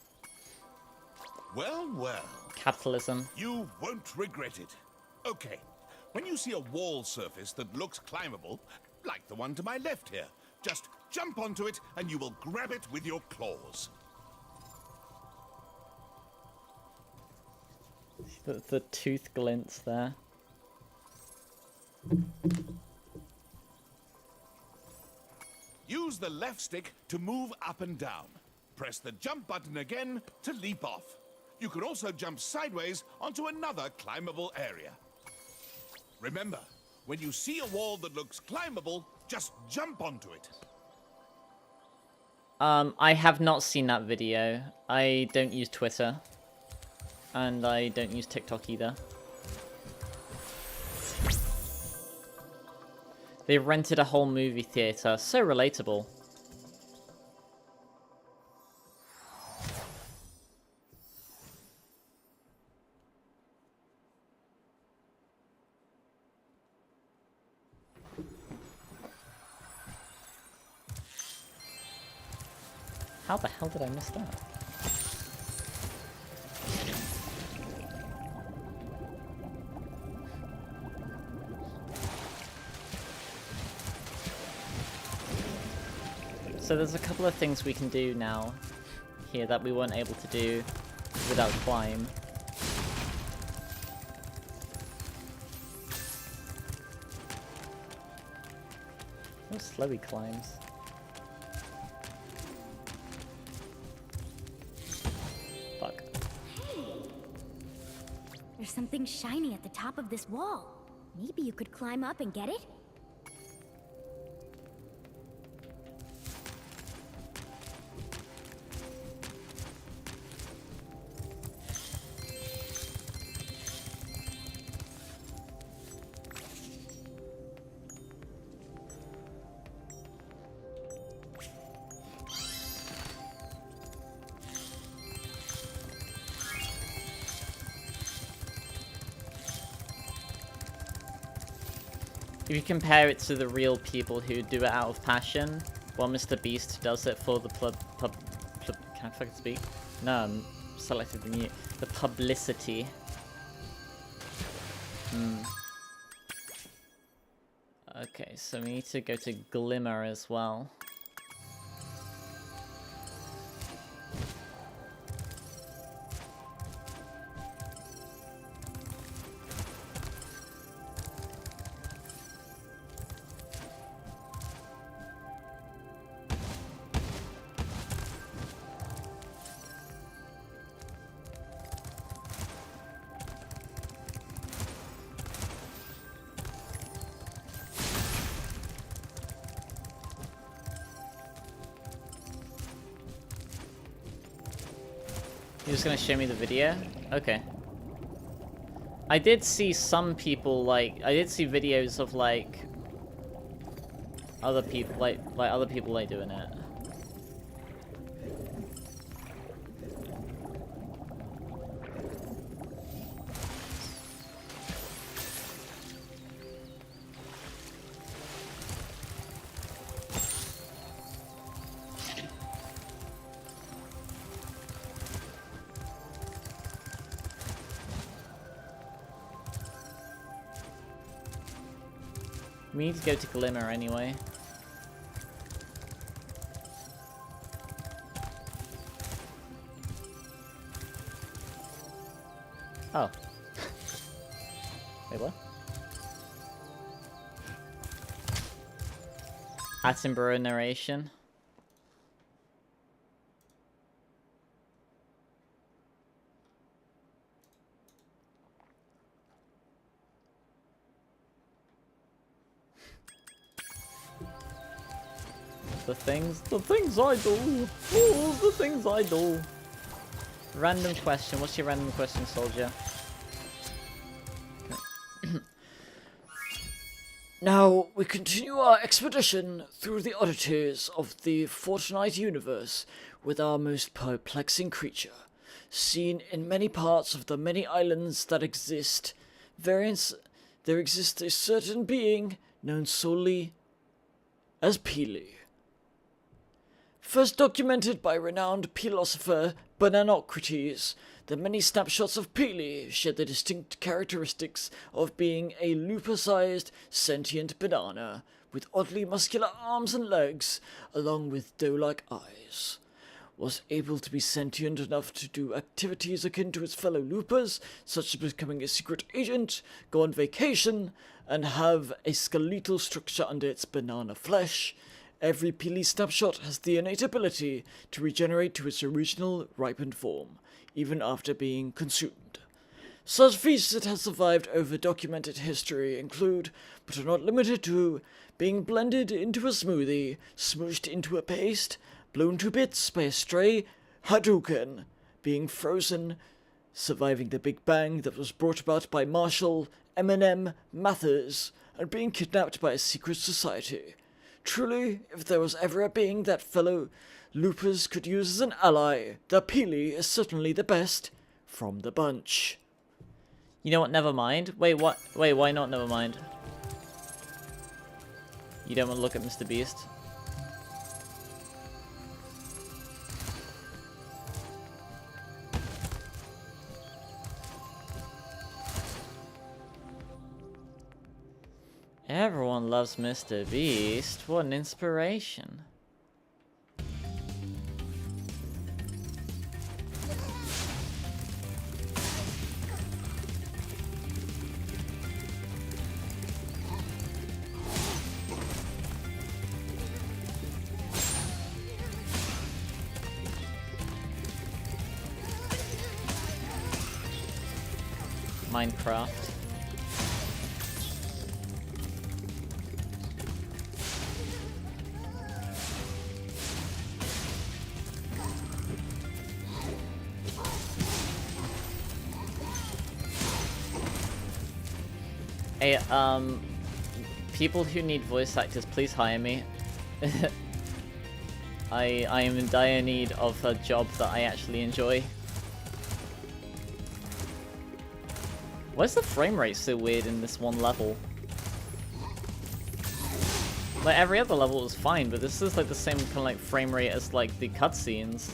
Well, well.
Capitalism.
You won't regret it. Okay, when you see a wall surface that looks climbable, like the one to my left here, just jump onto it and you will grab it with your claws.
The tooth glints there.
Use the left stick to move up and down. Press the jump button again to leap off. You can also jump sideways onto another climbable area. Remember, when you see a wall that looks climbable, just jump onto it.
I have not seen that video. I don't use Twitter. And I don't use TikTok either. They rented a whole movie theater. So relatable. How the hell did I miss that? So there's a couple of things we can do now here that we weren't able to do without climb. So slow he climbs. Fuck.
There's something shiny at the top of this wall. Maybe you could climb up and get it?
If you compare it to the real people who do it out of passion, while Mr. Beast does it for the can I fucking speak? No, I'm selected the mute. The publicity. Okay, so we need to go to Glimmer as well. You're just gonna show me the video? Okay. I did see some people, like, I did see videos of, like, other people, like other people, like, doing it. We need to go to Glimmer anyway. Oh. Wait, what? Attenborough narration. The things I do. Oh, the things I do. Random question. What's your random question, soldier?
Now, we continue our expedition through the oddities of the Fortnite universe with our most perplexing creature. Seen in many parts of the many islands that exist, there exists a certain being known solely as Peely. First documented by renowned philosopher Bananocrates, the many snapshots of Peely share the distinct characteristics of being a looper-sized, sentient banana, with oddly muscular arms and legs, along with doe-like eyes. Was able to be sentient enough to do activities akin to its fellow loopers, such as becoming a secret agent, go on vacation, and have a skeletal structure under its banana flesh. Every Peely snapshot has the innate ability to regenerate to its original ripened form, even after being consumed. Such feats that have survived over documented history include, but are not limited to, being blended into a smoothie, smooshed into a paste, blown to bits by a stray Hadouken, being frozen, surviving the Big Bang that was brought about by Marshall Eminem Mathers, and being kidnapped by a secret society. Truly, if there was ever a being that fellow loopers could use as an ally, the Peely is certainly the best from the bunch.
You know what? Never mind. Wait, what? Wait, why not? Never mind. You don't want to look at Mr. Beast? Everyone loves Mr. Beast. What an inspiration. Minecraft. Hey, people who need voice actors, please hire me. I am in dire need of a job that I actually enjoy. Why is the frame rate so weird in this one level? Like, every other level was fine, but this is like the same kind of like frame rate as like the cutscenes.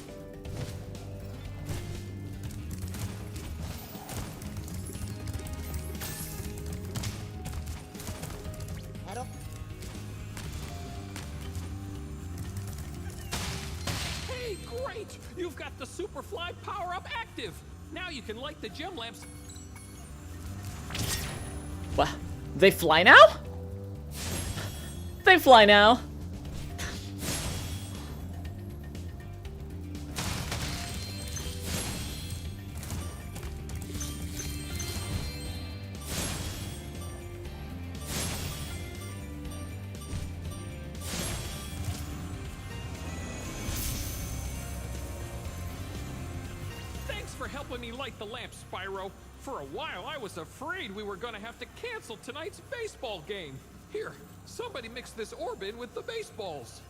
Hey, great! You've got the Superfly power-up active! Now you can light the gem lamps.
What? They fly now? They fly now.
Thanks for helping me light the lamp, Spyro. For a while, I was afraid we were gonna have to cancel tonight's baseball game. Here, somebody mix this orb in with the baseballs.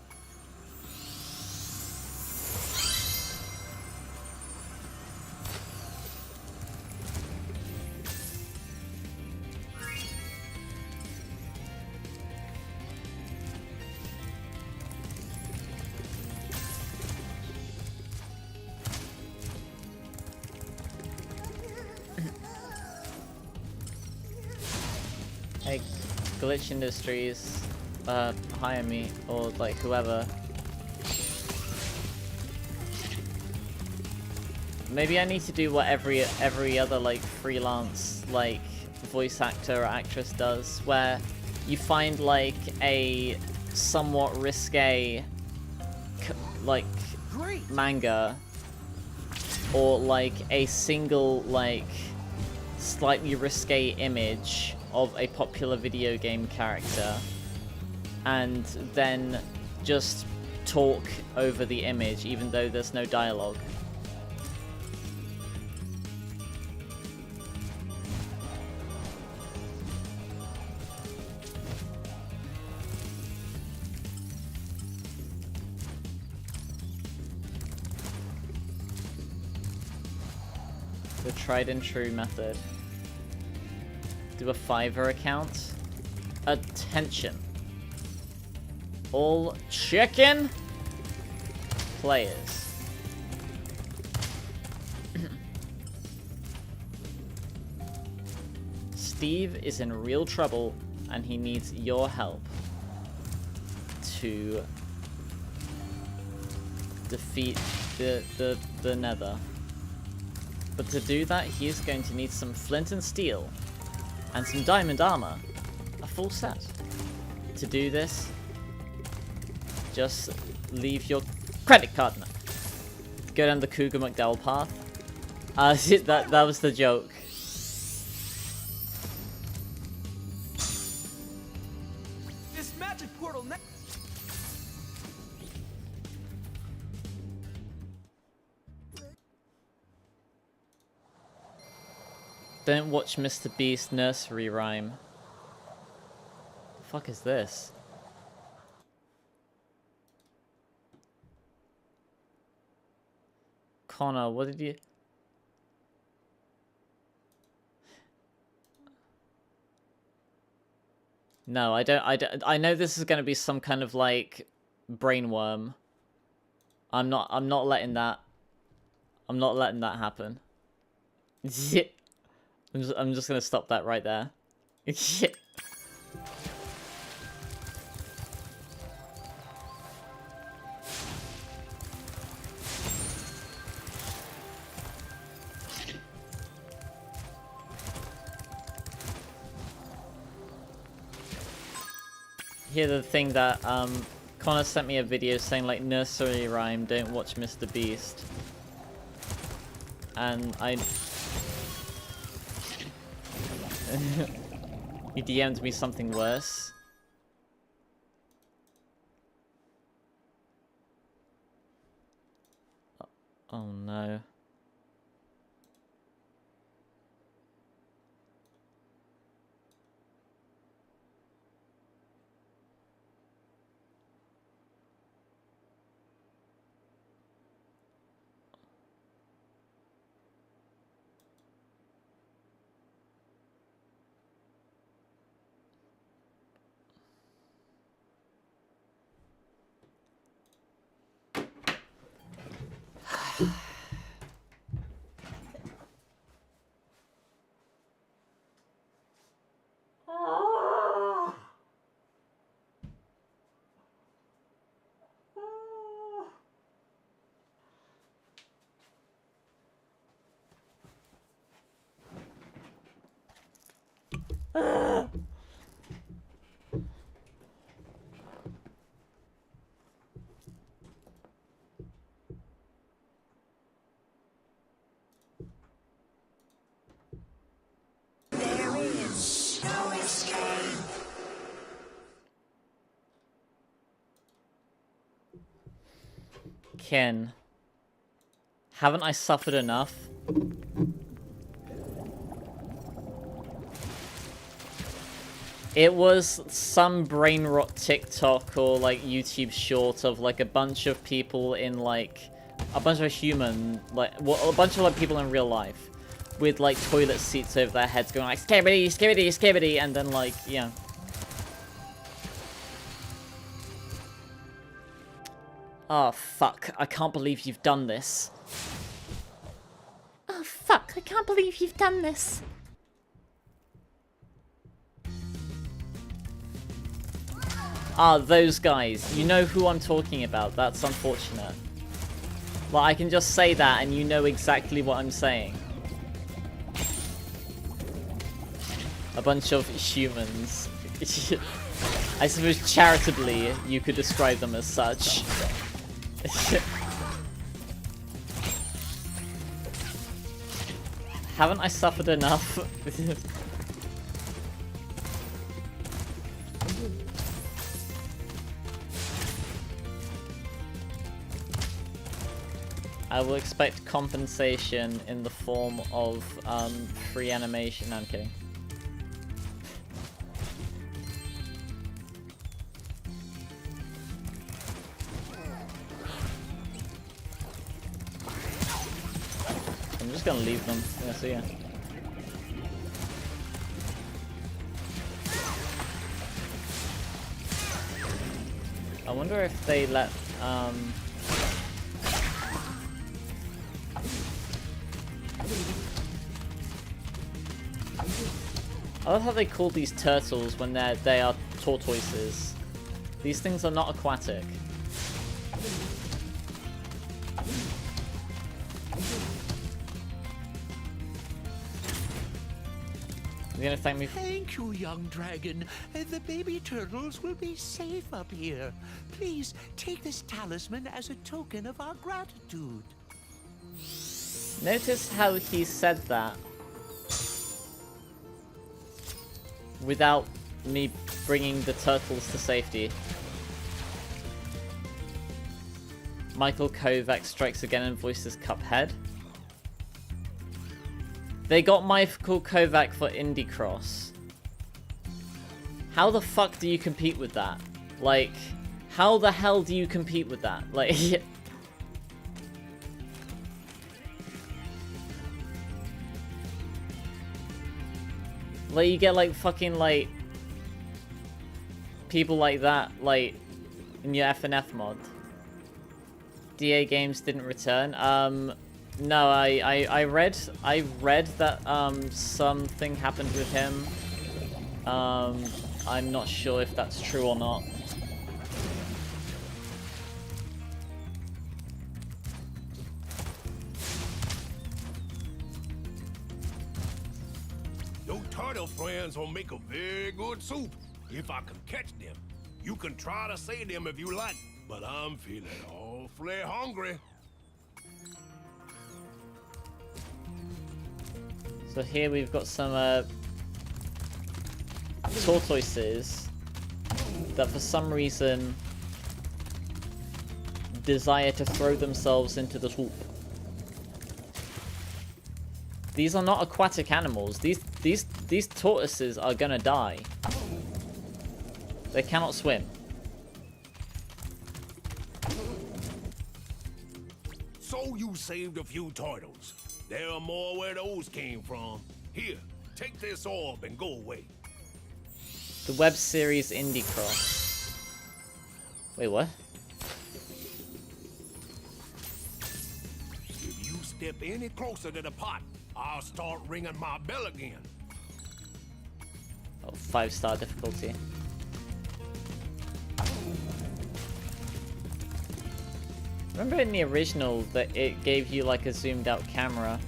Hey, Glitch Industries, hire me, or like whoever. Maybe I need to do what every other like freelance like voice actor or actress does, where you find like a somewhat risque like manga, or like a single like slightly risque image of a popular video game character, and then just talk over the image even though there's no dialogue. The tried and true method. Do a Fiverr account? Attention. all chicken players. Steve is in real trouble and he needs your help to defeat the Nether. But to do that, he is going to need some flint and steel and some diamond armor, a full set. To do this, just leave your credit card now. Go down the Cougar McDowell path. That was the joke.
This magic portal.
Don't watch Mr. Beast nursery rhyme. The fuck is this? Connor, what did you... No, I don't, I know this is gonna be some kind of, like, brainworm. I'm not letting that... I'm not letting that happen. I'm just gonna stop that right there. Here, the thing that Connor sent me a video saying, like, nursery rhyme, don't watch Mr. Beast. And he DM'd me something worse. Oh no. Ken, haven't I suffered enough? It was some brain rot TikTok or like YouTube short of like a bunch of people in like a bunch of human, like well, a bunch of like people in real life with like toilet seats over their heads going like skibbity, skibbity, skibbity, and then like, yeah. Oh fuck, I can't believe you've done this.
Oh fuck, I can't believe you've done this.
Ah, those guys. You know who I'm talking about. That's unfortunate. Well, I can just say that and you know exactly what I'm saying. A bunch of humans. I suppose charitably you could describe them as such. Haven't I suffered enough? I will expect compensation in the form of free animation. No, I'm kidding. I'm just gonna leave them. Yeah, see ya. I wonder if they let, I love how they call these turtles when they are tortoises. These things are not aquatic. You're gonna thank me for—
Thank you, young dragon. The baby turtles will be safe up here. Please take this talisman as a token of our gratitude.
Notice how he said that without me bringing the turtles to safety. Michael Kovac strikes again and voices Cuphead. They got Michael Kovac for Indie Cross. How the fuck do you compete with that? Like, how the hell do you compete with that? Like, like you get like fucking like people like that like in your FNF mod. DA Games didn't return. No, I read that something happened with him. I'm not sure if that's true or not.
Your turtle friends will make a very good soup if I can catch them. You can try to say them if you like, but I'm feeling awfully hungry.
So here we've got some tortoises that for some reason desire to throw themselves into the soup. These are not aquatic animals. These tortoises are gonna die. They cannot swim.
So you saved a few turtles. There are more where those came from. Here, take this orb and go away.
The web series Indie Cross. Wait, what?
If you step any closer to the pot, I'll start ringing my bell again.
Oh, 5-star difficulty. Remember in the original that it gave you like a zoomed out camera?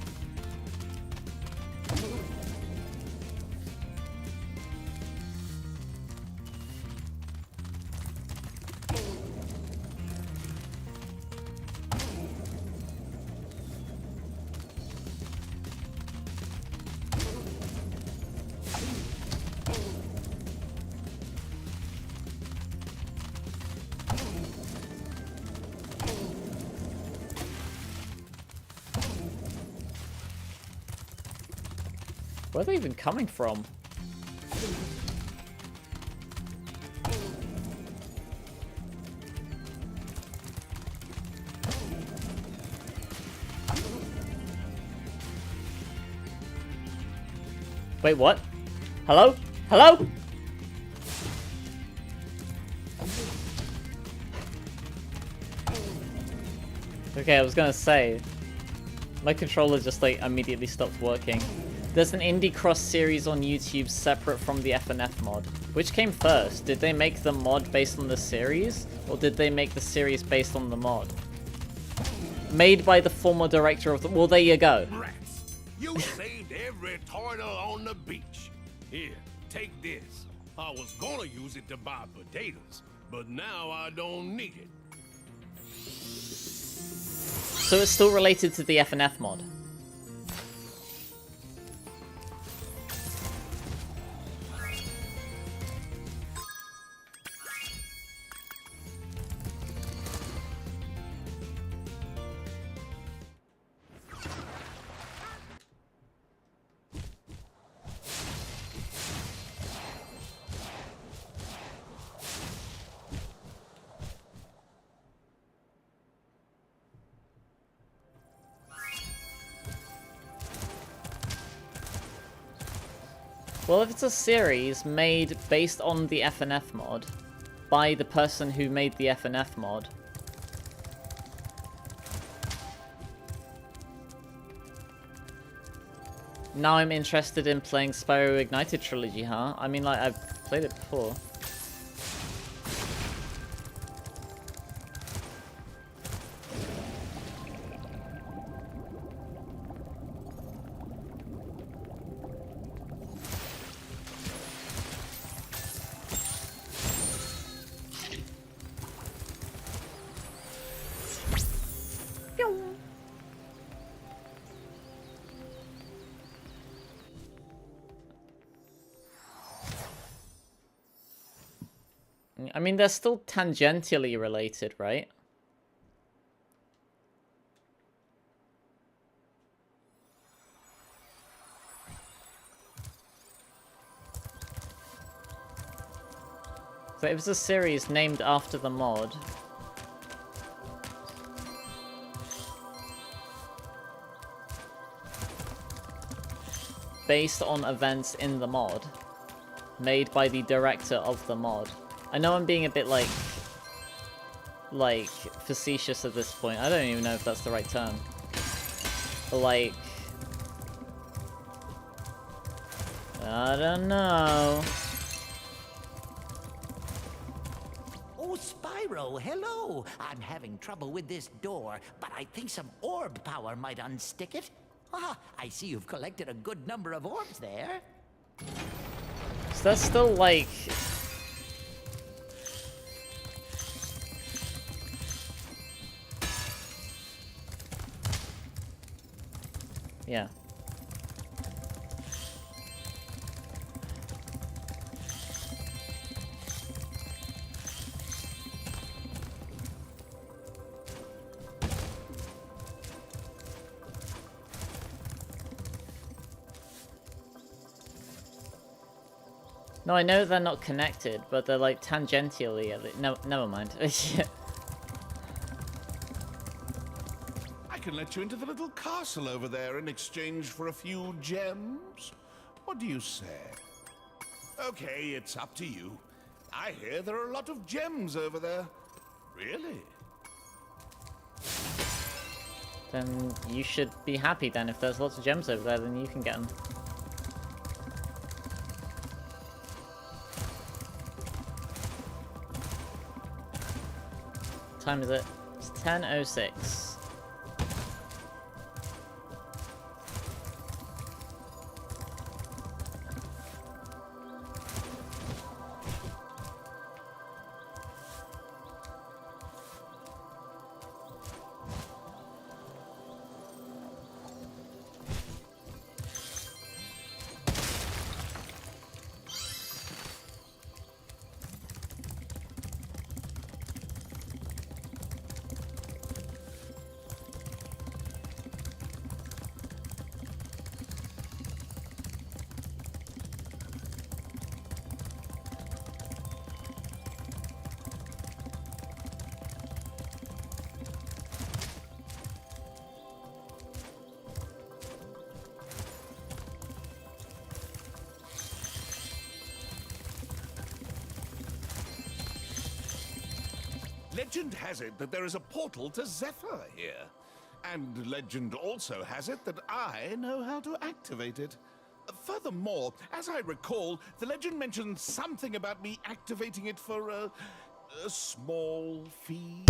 Where are they even coming from? Wait, what? Hello? Hello? Okay, I was gonna say, my controller just like immediately stopped working. There's an Indie Cross series on YouTube separate from the FNF mod. Which came first? Did they make the mod based on the series? Or did they make the series based on the mod? Made by the former director of the— well, there you go.
Rats, you saved every turtle on the beach. Here, take this. I was gonna use it to buy potatoes, but now I don't need it.
So it's still related to the FNF mod. Well, if it's a series made based on the FNF mod, by the person who made the FNF mod. Now I'm interested in playing Spyro Ignited Trilogy, huh? I mean, like, I've played it before. I mean, they're still tangentially related, right? So it was a series named after the mod. Based on events in the mod. Made by the director of the mod. I know I'm being a bit, like, facetious at this point. I don't even know if that's the right term. But, like, I don't know.
Oh, Spyro, hello. I'm having trouble with this door, but I think some orb power might unstick it. Ah, I see you've collected a good number of orbs there.
So that's still, like... Yeah. No, I know they're not connected, but they're like tangentially. No, never mind.
I can let you into the little castle over there in exchange for a few gems. What do you say? Okay, it's up to you. I hear there are a lot of gems over there. Really?
Then you should be happy then. If there's lots of gems over there, then you can get them. What time is it? It's 10:06.
Legend has it that there is a portal to Zephyr here. And legend also has it that I know how to activate it. Furthermore, as I recall, the legend mentioned something about me activating it for a small fee.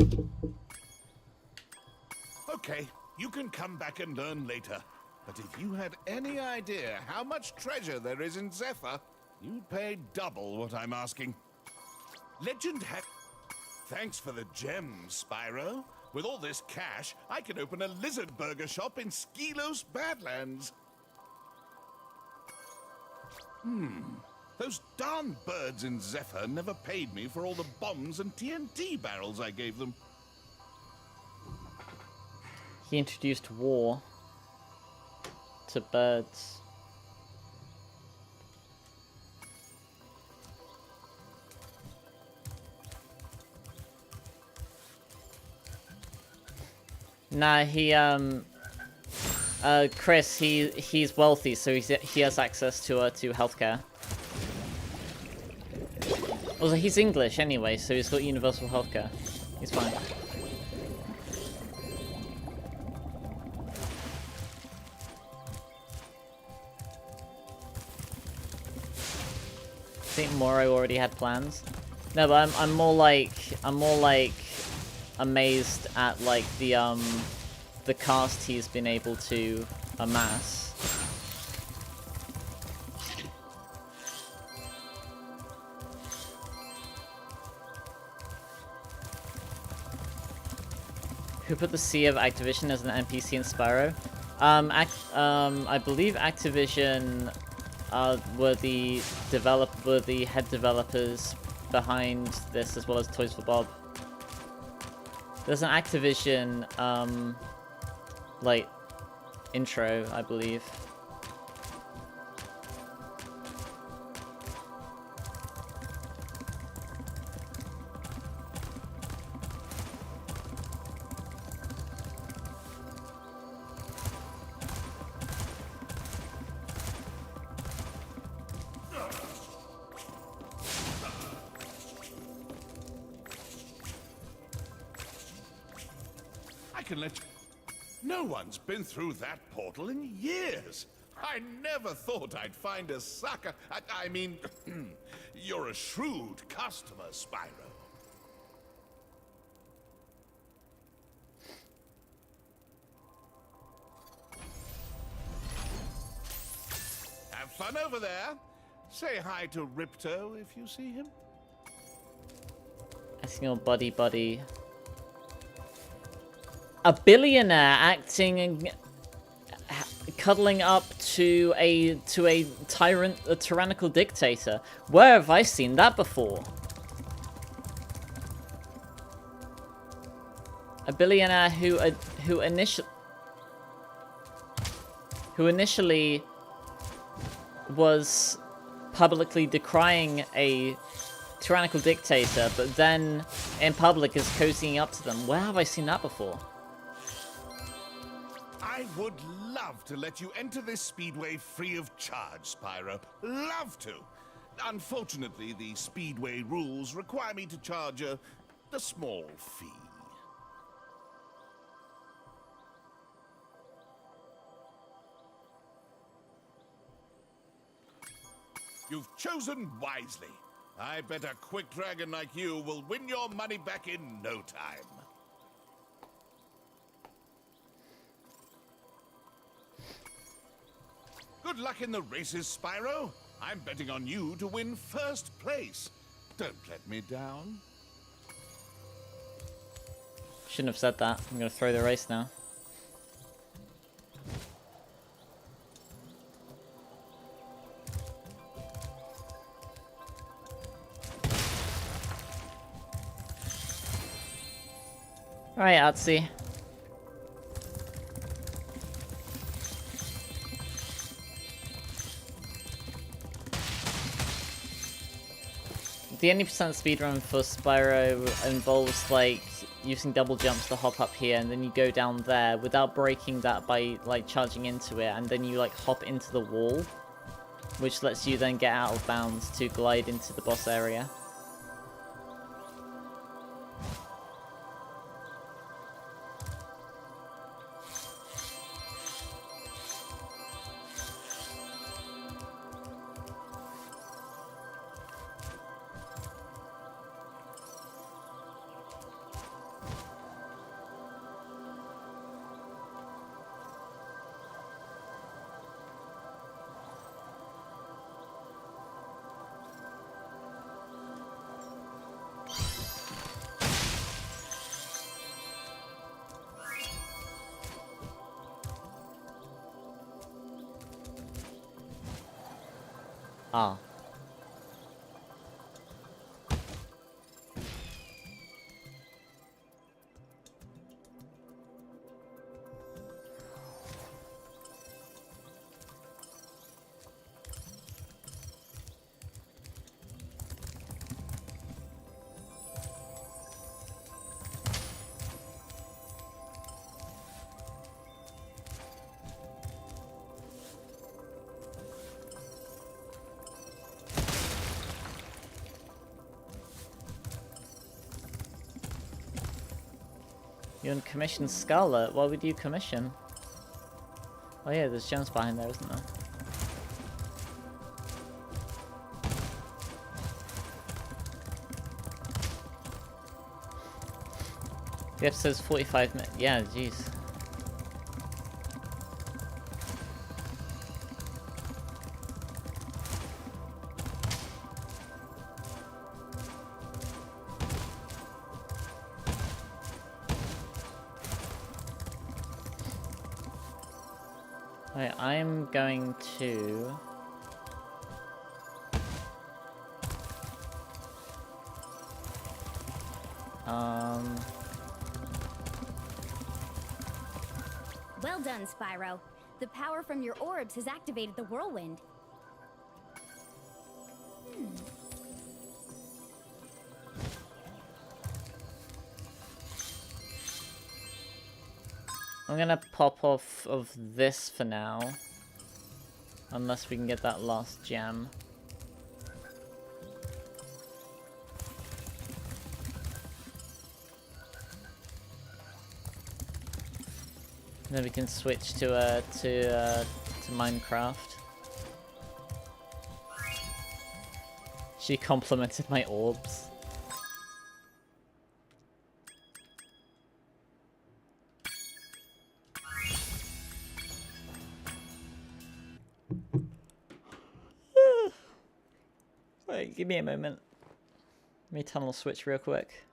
Okay, you can come back and learn later. But if you had any idea how much treasure there is in Zephyr, you'd pay double what I'm asking. Legend had... Thanks for the gems, Spyro. With all this cash, I can open a lizard burger shop in Skelos Badlands. Those darn birds in Zephyr never paid me for all the bombs and TNT barrels I gave them.
He introduced war to birds. Nah, Chris, he's wealthy, so he has access to healthcare. Also, he's English anyway, so he's got universal healthcare. He's fine. I think Moro already had plans. No, but I'm more like amazed at like the cast he's been able to amass. Who put the C of Activision as an NPC in Spyro? I believe Activision were the head developers behind this, as well as Toys for Bob. There's an Activision like intro, I believe.
I can let you... No one's been through that portal in years. I never thought I'd find a sucker. I mean, you're a shrewd customer, Spyro. Have fun over there. Say hi to Ripto if you see him.
Asking your buddy. A billionaire acting and cuddling up to a tyrannical dictator. Where have I seen that before? A billionaire who initially was publicly decrying a tyrannical dictator, but then in public is cozying up to them. Where have I seen that before?
I would love to let you enter this speedway free of charge, Spyro. Love to. Unfortunately, the speedway rules require me to charge a small fee. You've chosen wisely. I bet a quick dragon like you will win your money back in no time. Good luck in the races, Spyro. I'm betting on you to win first place. Don't let me down.
Shouldn't have said that. I'm gonna throw the race now. Alright, Otzi. The 80% speedrun for Spyro involves like using double jumps to hop up here, and then you go down there without breaking that by like charging into it, and then you like hop into the wall, which lets you then get out of bounds to glide into the boss area. Ah. You want to commission Skylar? What would you commission? Oh yeah, there's gems behind there, isn't there? The episode's 45 minutes. Yeah, jeez. Alright, I'm going to...
Well done, Spyro. The power from your orbs has activated the whirlwind.
I'm gonna pop off of this for now. Unless we can get that last gem. Then we can switch to Minecraft. She complimented my orbs. Wait, give me a moment. Let me tunnel switch real quick.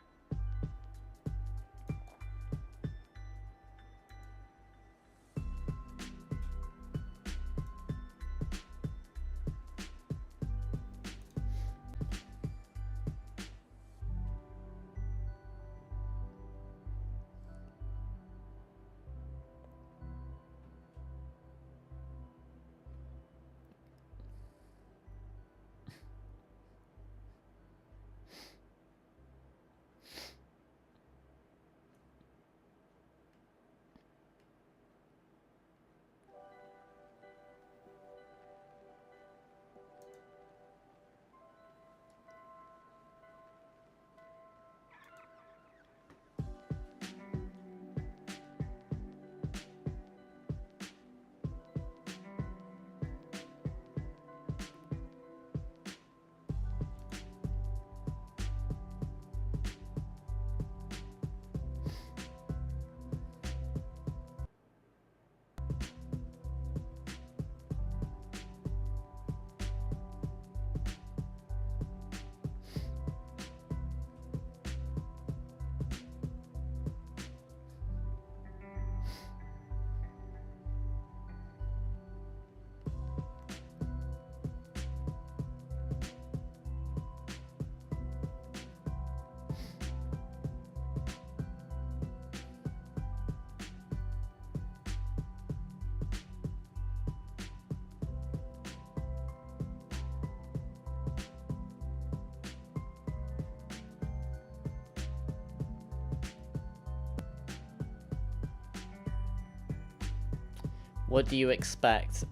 What do you expect?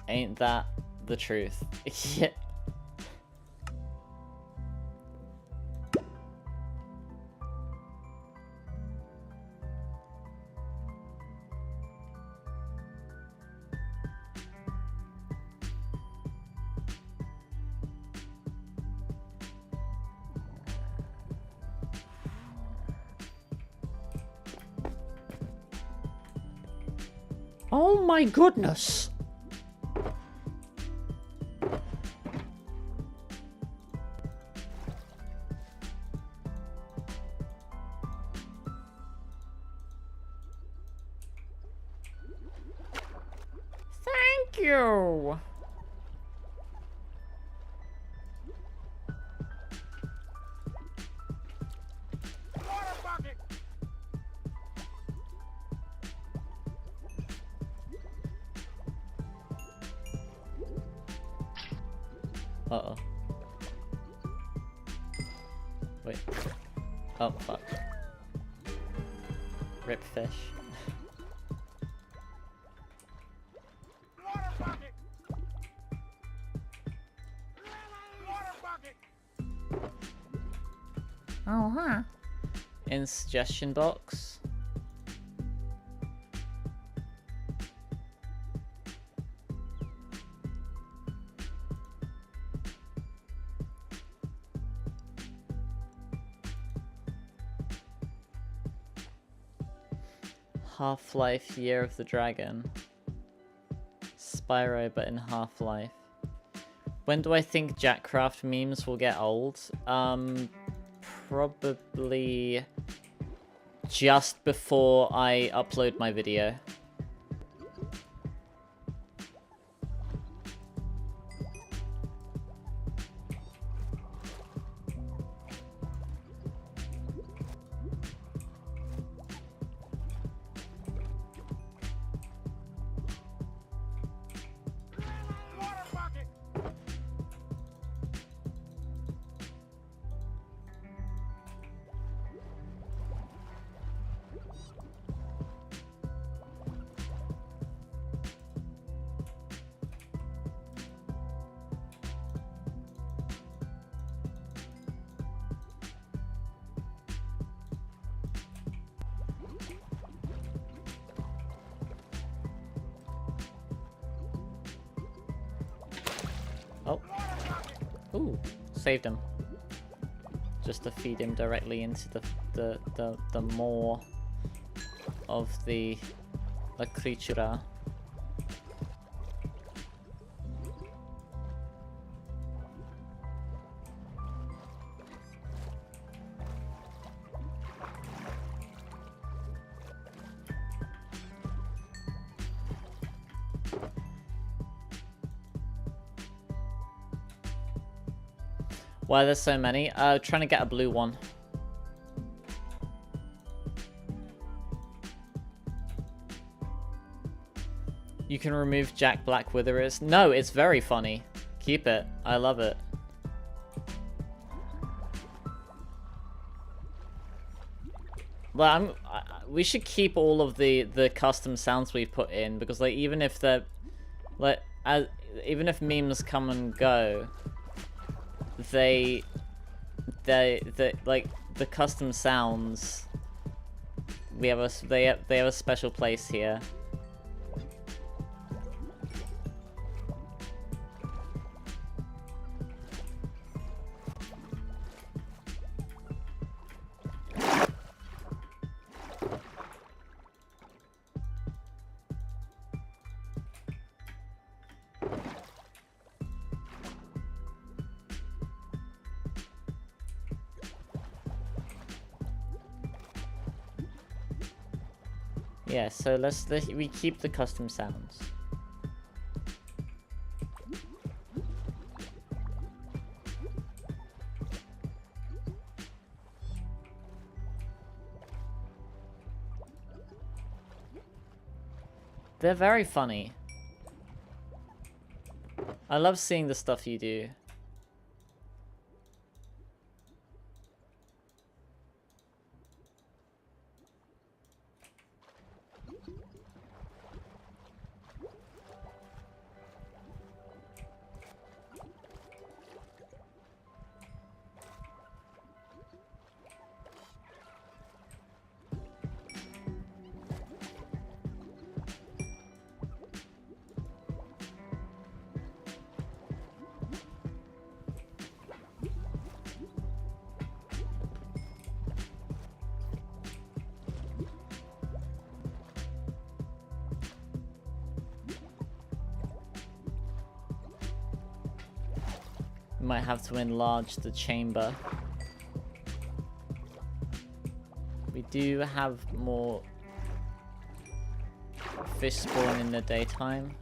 Ain't that the truth? Yeah.
Oh my goodness!
Thank you! Uh-oh. Wait. Oh, fuck. Rip fish.
Oh, huh.
in suggestion box. Half-Life Year of the Dragon. Spyro, but in Half-Life. When do I think Jackcraft memes will get old? Probably just before I upload my video. Oh. Ooh, saved him. Just to feed him directly into the maw of the La Creatura. Why there's so many? Trying to get a blue one. You can remove Jack Black Witherers. No, it's very funny. Keep it. I love it. Well, we should keep all of the custom sounds we've put in, because like even if they're like even if memes come and go, they like the custom sounds, they have a special place here. Yeah, so we keep the custom sounds. They're very funny. I love seeing the stuff you do. Might have to enlarge the chamber. We do have more fish spawn in the daytime.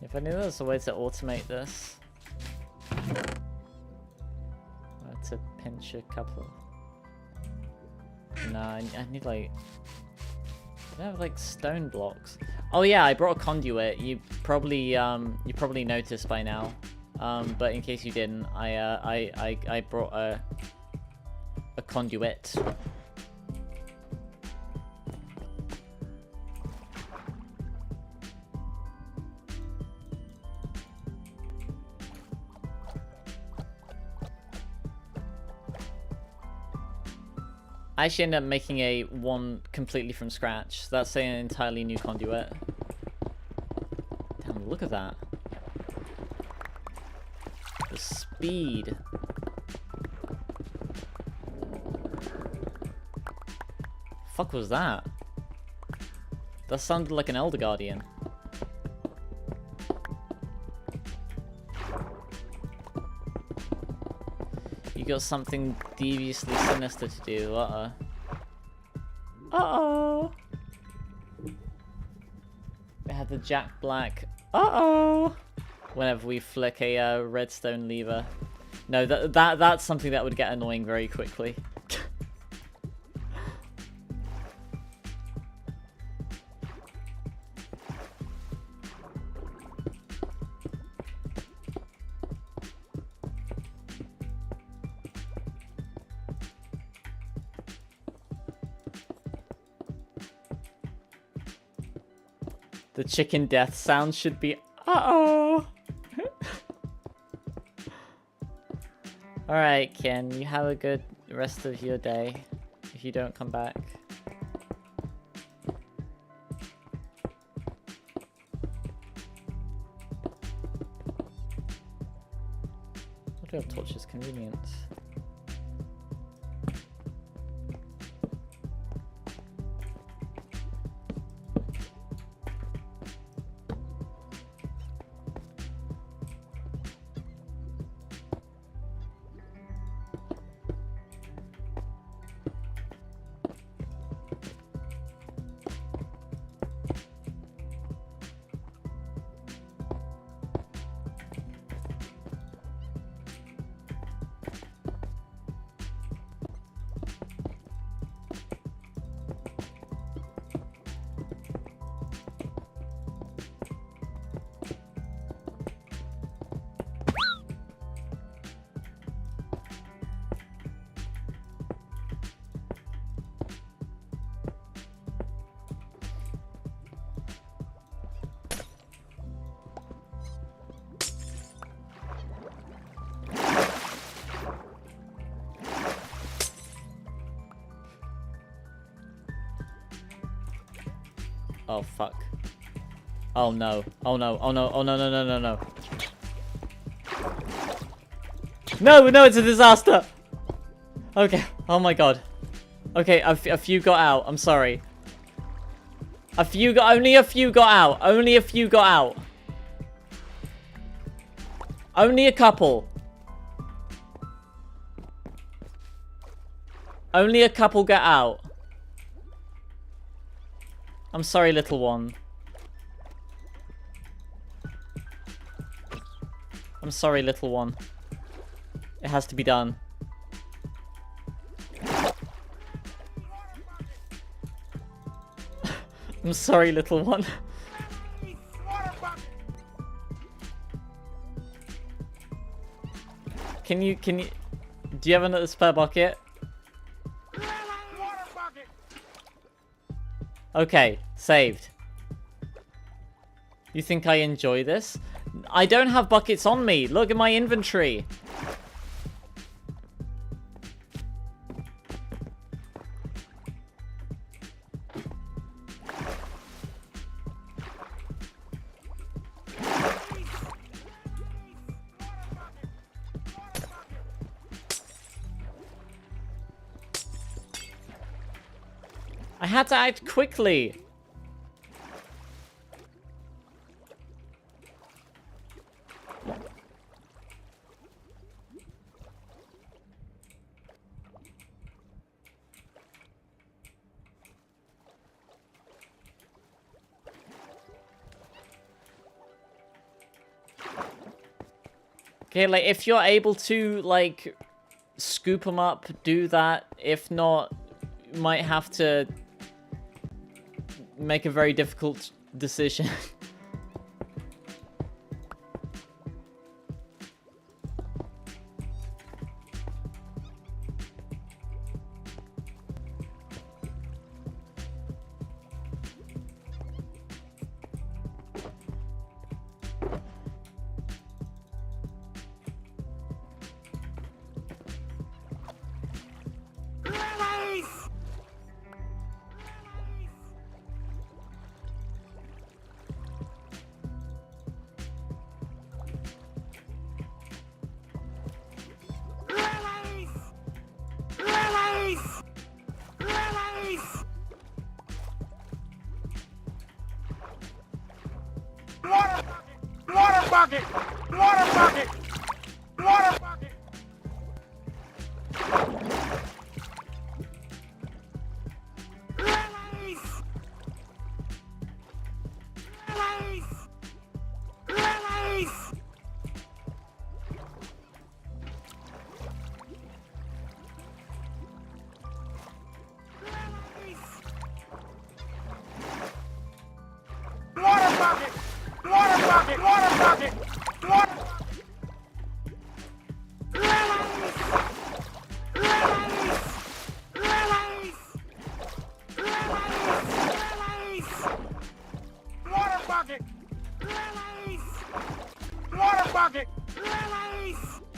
If I knew there was a way to automate this. to pinch a couple. No, I need like... I don't have like stone blocks. Oh yeah, I brought a conduit. You probably noticed by now. But in case you didn't, I brought a conduit. I actually ended up making one completely from scratch. So that's an entirely new conduit. Damn, look at that. The speed. Fuck was that? That sounded like an Elder Guardian. You got something deviously sinister to do. Uh-oh. Uh-oh. We have the Jack Black. Uh-oh. Whenever we flick a redstone lever. No, that's something that would get annoying very quickly. The chicken death sound should be uh-oh. Alright, Ken, you have a good rest of your day if you don't come back. What do I have torches? Convenience. Oh fuck. Oh no. Oh no. Oh no. Oh no no no no no. No, no, it's a disaster. Okay. Oh my god. Okay, a few got out. I'm sorry. Only a few got out. Only a few got out. Only a couple. Only a couple get out. I'm sorry, little one. I'm sorry, little one. It has to be done. I'm sorry, little one. Can you, do you have another spare bucket? Okay, saved. You think I enjoy this? I don't have buckets on me. Look at my inventory. I had to act quickly. Okay, like, if you're able to, like, scoop them up, do that. If not, you might have to make a very difficult decision.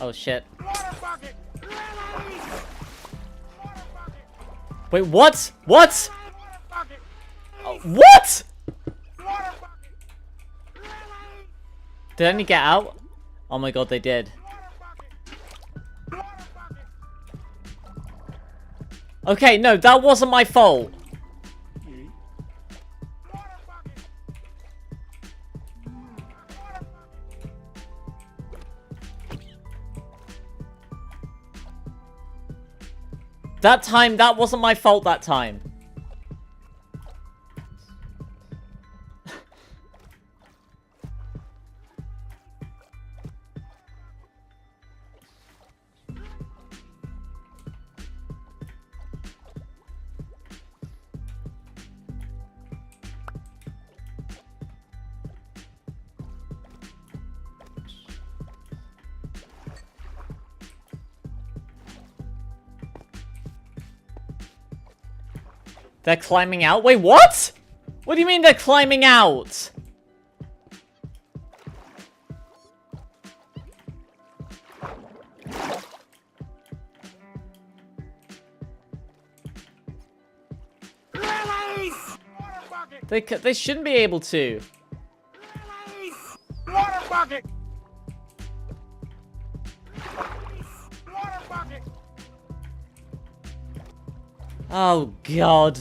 Oh shit. Wait, what? What? What? Did any get out? Oh my god, they did. Okay, no, that wasn't my fault. That time, that wasn't my fault that time. They're climbing out? Wait, what? What do you mean they're climbing out? They shouldn't be able to.
Water bucket!
Oh god.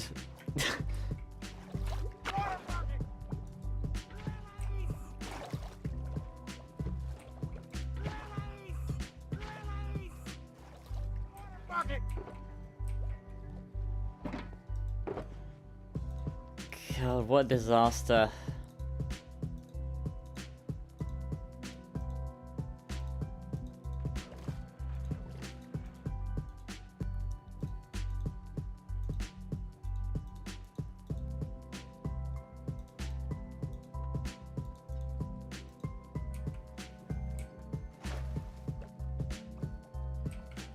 God, what disaster.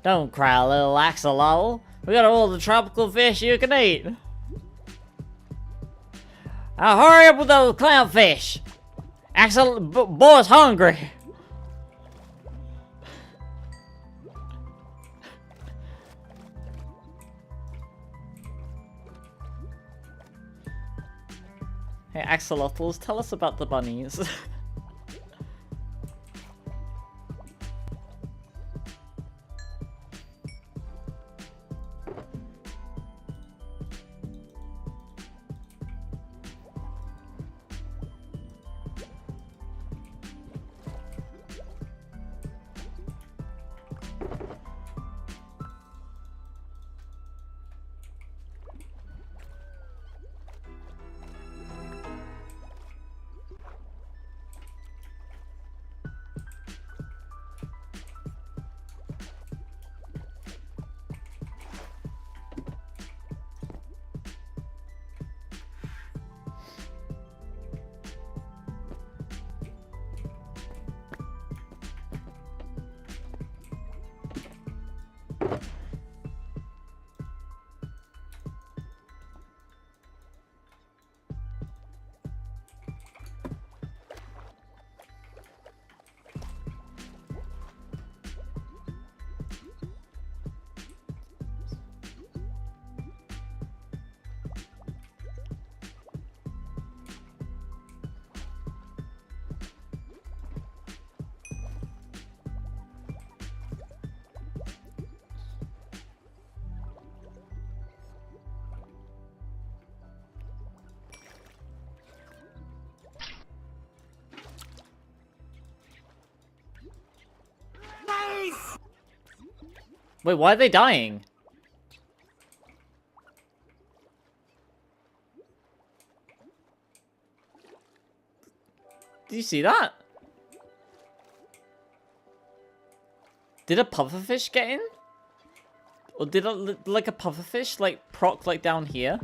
Don't cry, little axolotl. We got all the tropical fish you can eat. Now hurry up with those clownfish. Axel, boy's hungry. Hey, axolotls, tell us about the bunnies. Wait, why are they dying? Did you see that? Did a pufferfish get in? Or did like a pufferfish like proc like down here?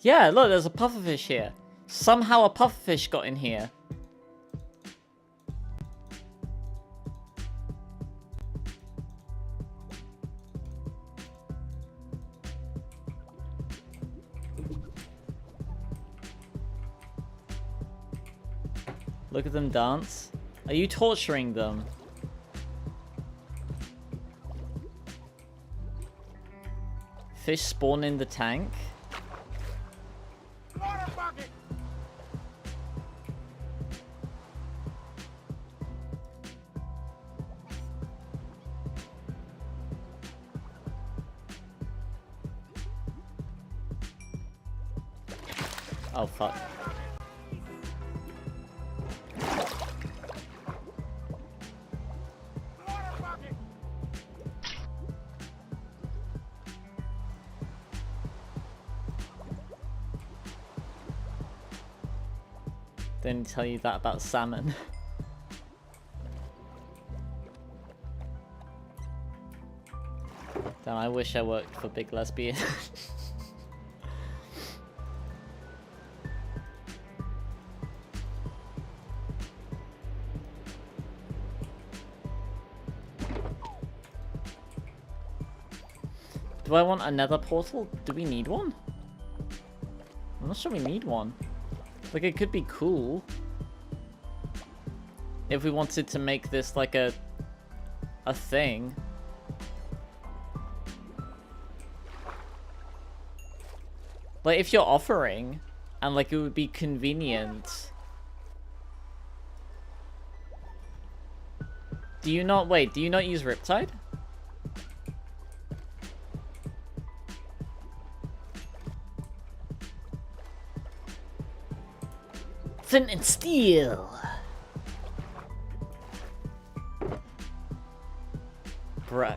Yeah, look, there's a pufferfish here. Somehow a pufferfish got in here. Look at them dance. Are you torturing them? Fish spawn in the tank. Oh fuck. Didn't tell you that about salmon. Damn, I wish I worked for Big Lesbian. Do I want another portal? Do we need one? I'm not sure we need one. Like, it could be cool if we wanted to make this like a thing. Like, if you're offering and like it would be convenient. Do you not use Riptide? Flint and steel. Bruh.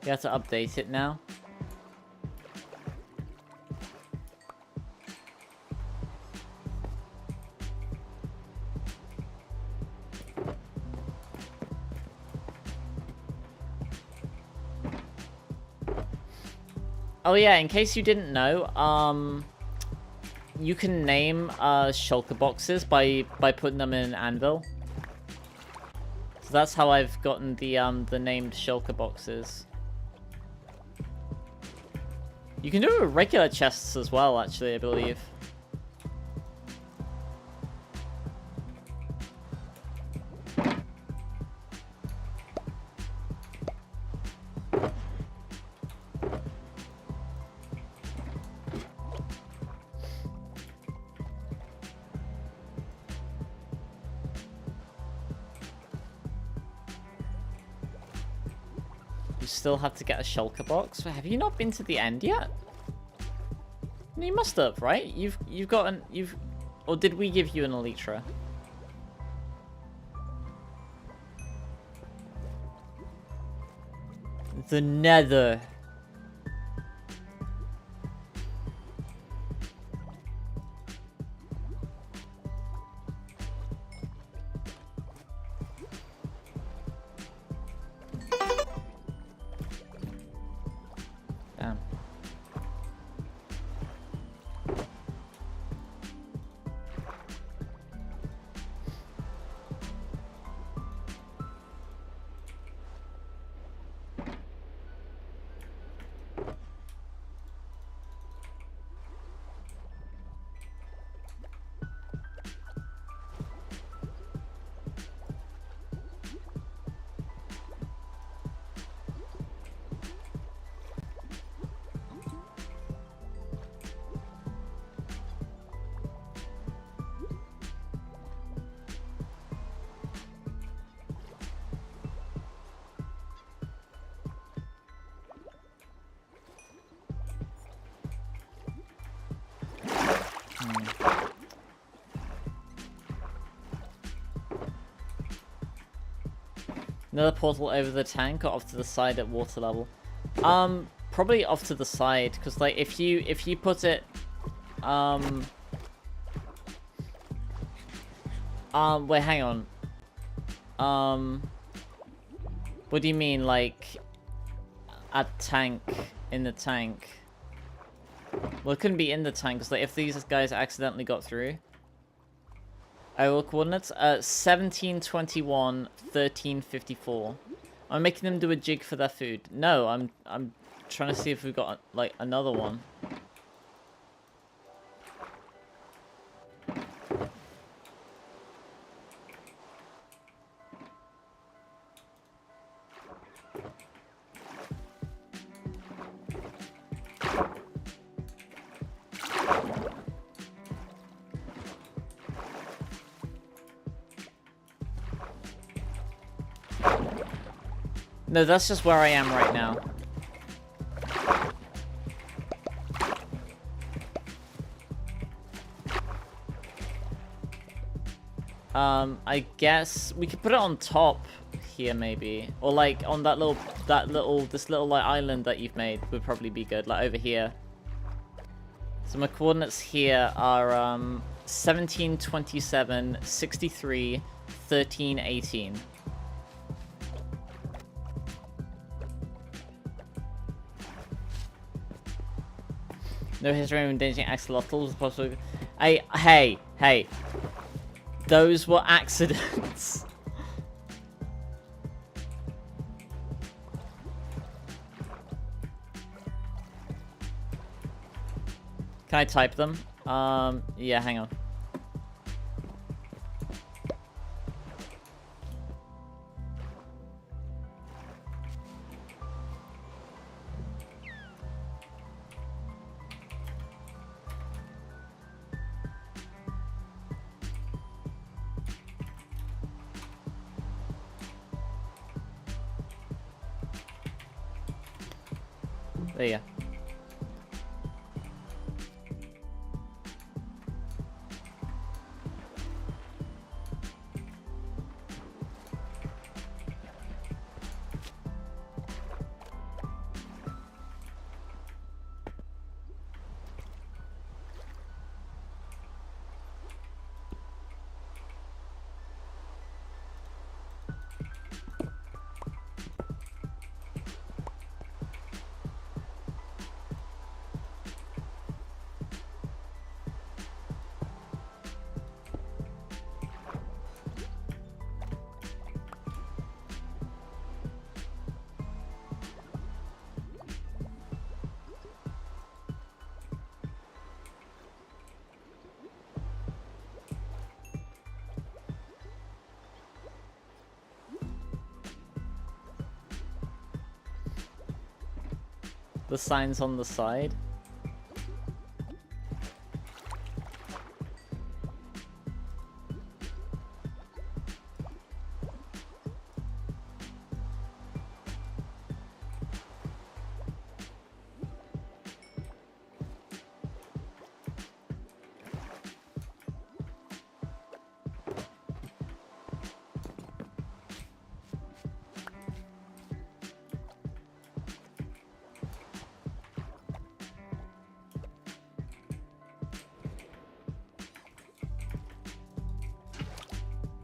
You have to update it now. Oh yeah, in case you didn't know, you can name shulker boxes by putting them in an anvil. So that's how I've gotten the named shulker boxes. You can do it with regular chests as well, actually, I believe. Still have to get a shulker box. Have you not been to the end yet? You must have, right? You've or did we give you an elytra? The Nether. Another portal over the tank or off to the side at water level? Probably off to the side, because like if you put it wait, hang on. What do you mean, like a tank in the tank? Well, it couldn't be in the tank, because like if these guys accidentally got through. Our coordinates 1721 1354. I'm making them do a jig for their food. No, I'm trying to see if we've got like another one. No, that's just where I am right now. I guess we could put it on top here maybe, or like on this little like island that you've made would probably be good, like over here. So my coordinates here are 1727 63 1318. No history of endangering axolotls possible. Hey. Those were accidents. Can I type them? Yeah, hang on. There you go. The signs on the side.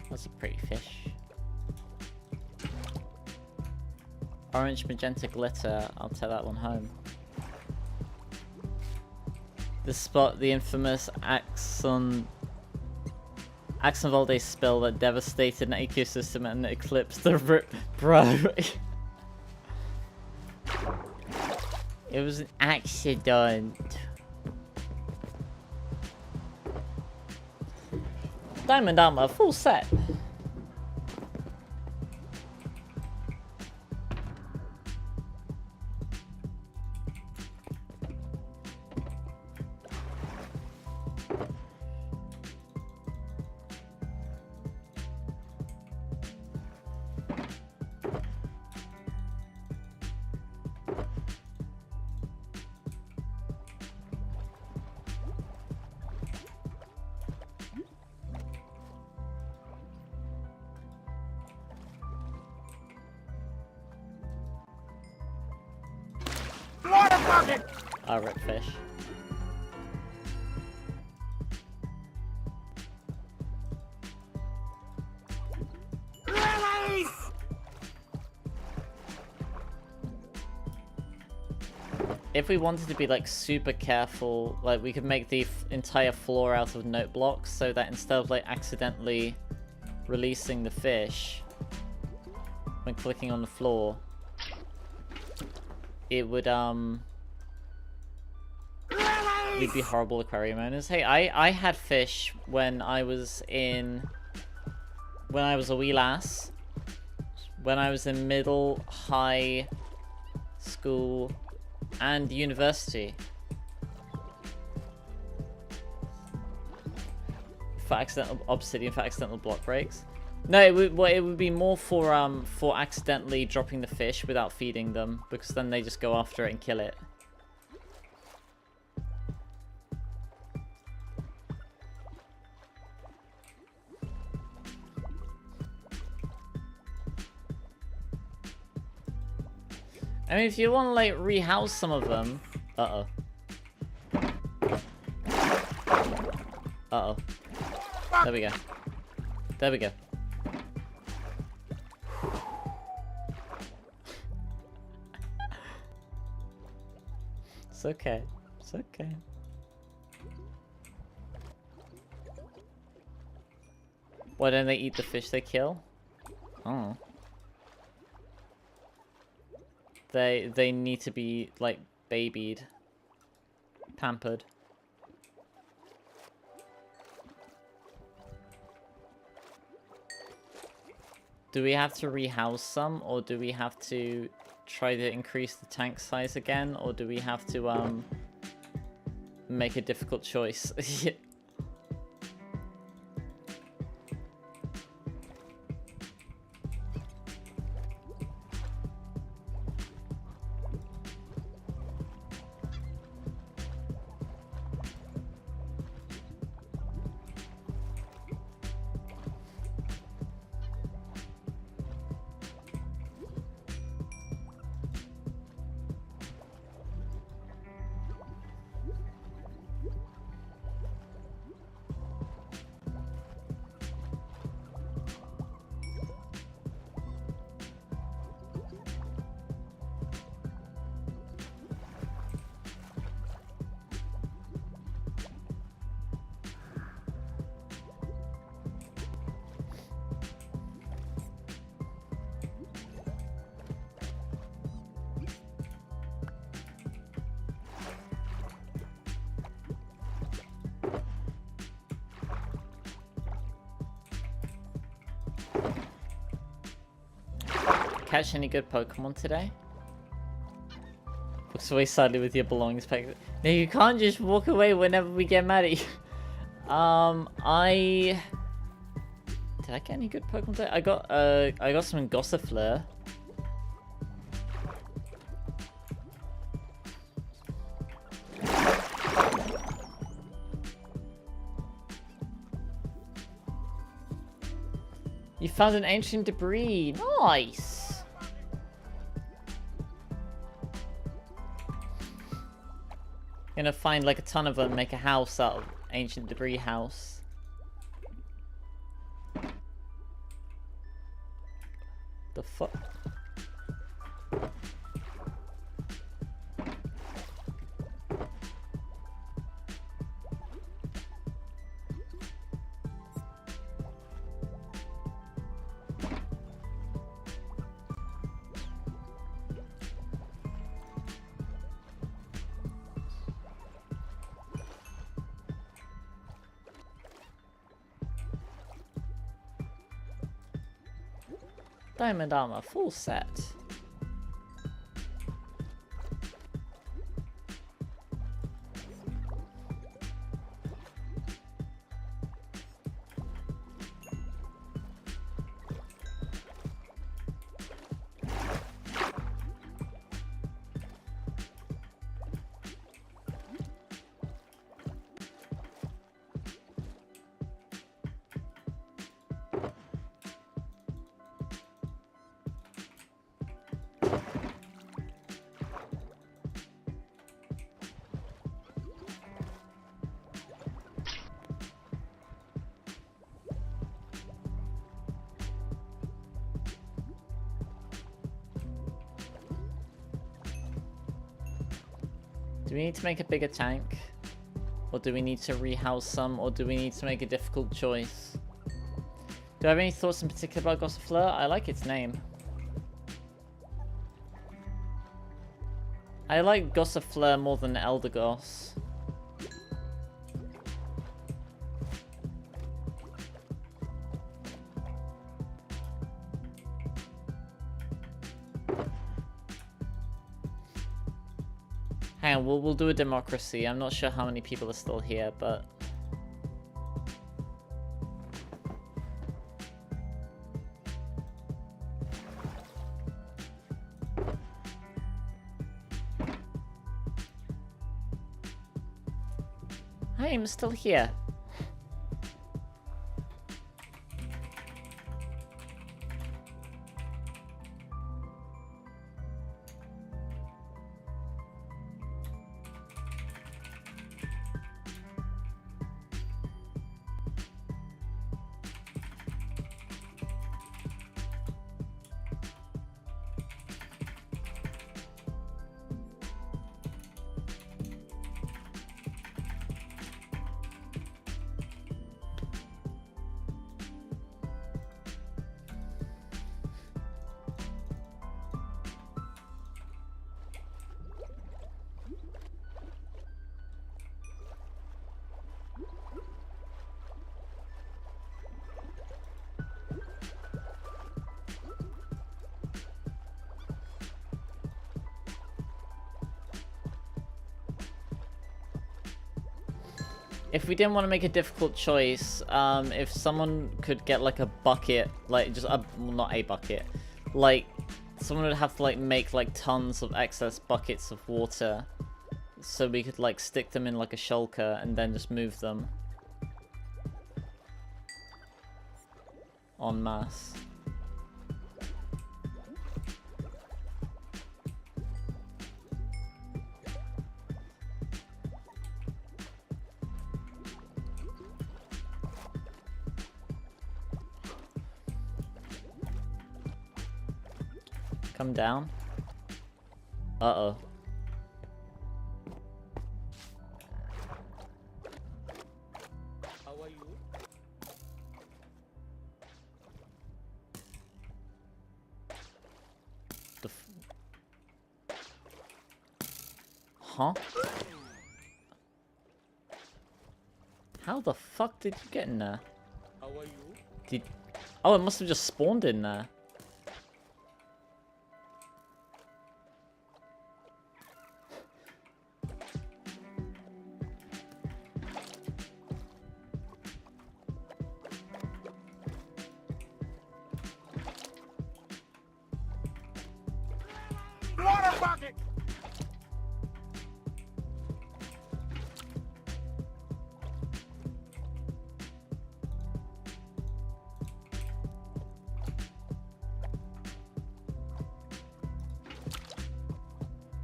That's a pretty fish. Orange magenta glitter. I'll take that one home. This spot, the infamous Axon Valdez spill that devastated an ecosystem and eclipsed the bro. It was an accident. Diamond armor, full set. Oh, rip fish. If we wanted to be like super careful, like we could make the entire floor out of note blocks so that instead of like accidentally releasing the fish when clicking on the floor, it would we'd be horrible aquarium owners. Hey, I had fish when I was a wee lass, when I was in middle, high school, and university. For accidental obsidian, for accidental block breaks. No, it would be more for accidentally dropping the fish without feeding them, because then they just go after it and kill it. I mean, if you want to, like, rehouse some of them... Uh-oh. Uh-oh. There we go. There we go. It's okay. It's okay. Why don't they eat the fish they kill? Oh. They need to be, like, babied. Pampered. Do we have to rehouse some, or do we have to try to increase the tank size again, or do we have to, make a difficult choice? Catch any good Pokemon today? Looks away sadly with your belongings packed. No, you can't just walk away whenever we get mad at you. Did I get any good Pokemon today? I got some Gossifleur. You found an ancient debris. Nice. Gonna find like a ton of them and make a house out of ancient debris house. The fuck? Diamond armor, full set. Do we need to make a bigger tank? Or do we need to rehouse some? Or do we need to make a difficult choice? Do I have any thoughts in particular about Gossifleur? I like its name. I like Gossifleur more than Elder Goss. Hang on, we'll do a democracy. I'm not sure how many people are still here, but... I'm still here. If we didn't want to make a difficult choice, if someone could get like a bucket, like just a, well, not a bucket, like someone would have to like make like tons of excess buckets of water, so we could like stick them in like a shulker and then just move them en masse. Come down. Uh-oh.
How are you?
Huh? How the fuck did you get in there?
How are you?
Oh, it must have just spawned in there.
Water bucket!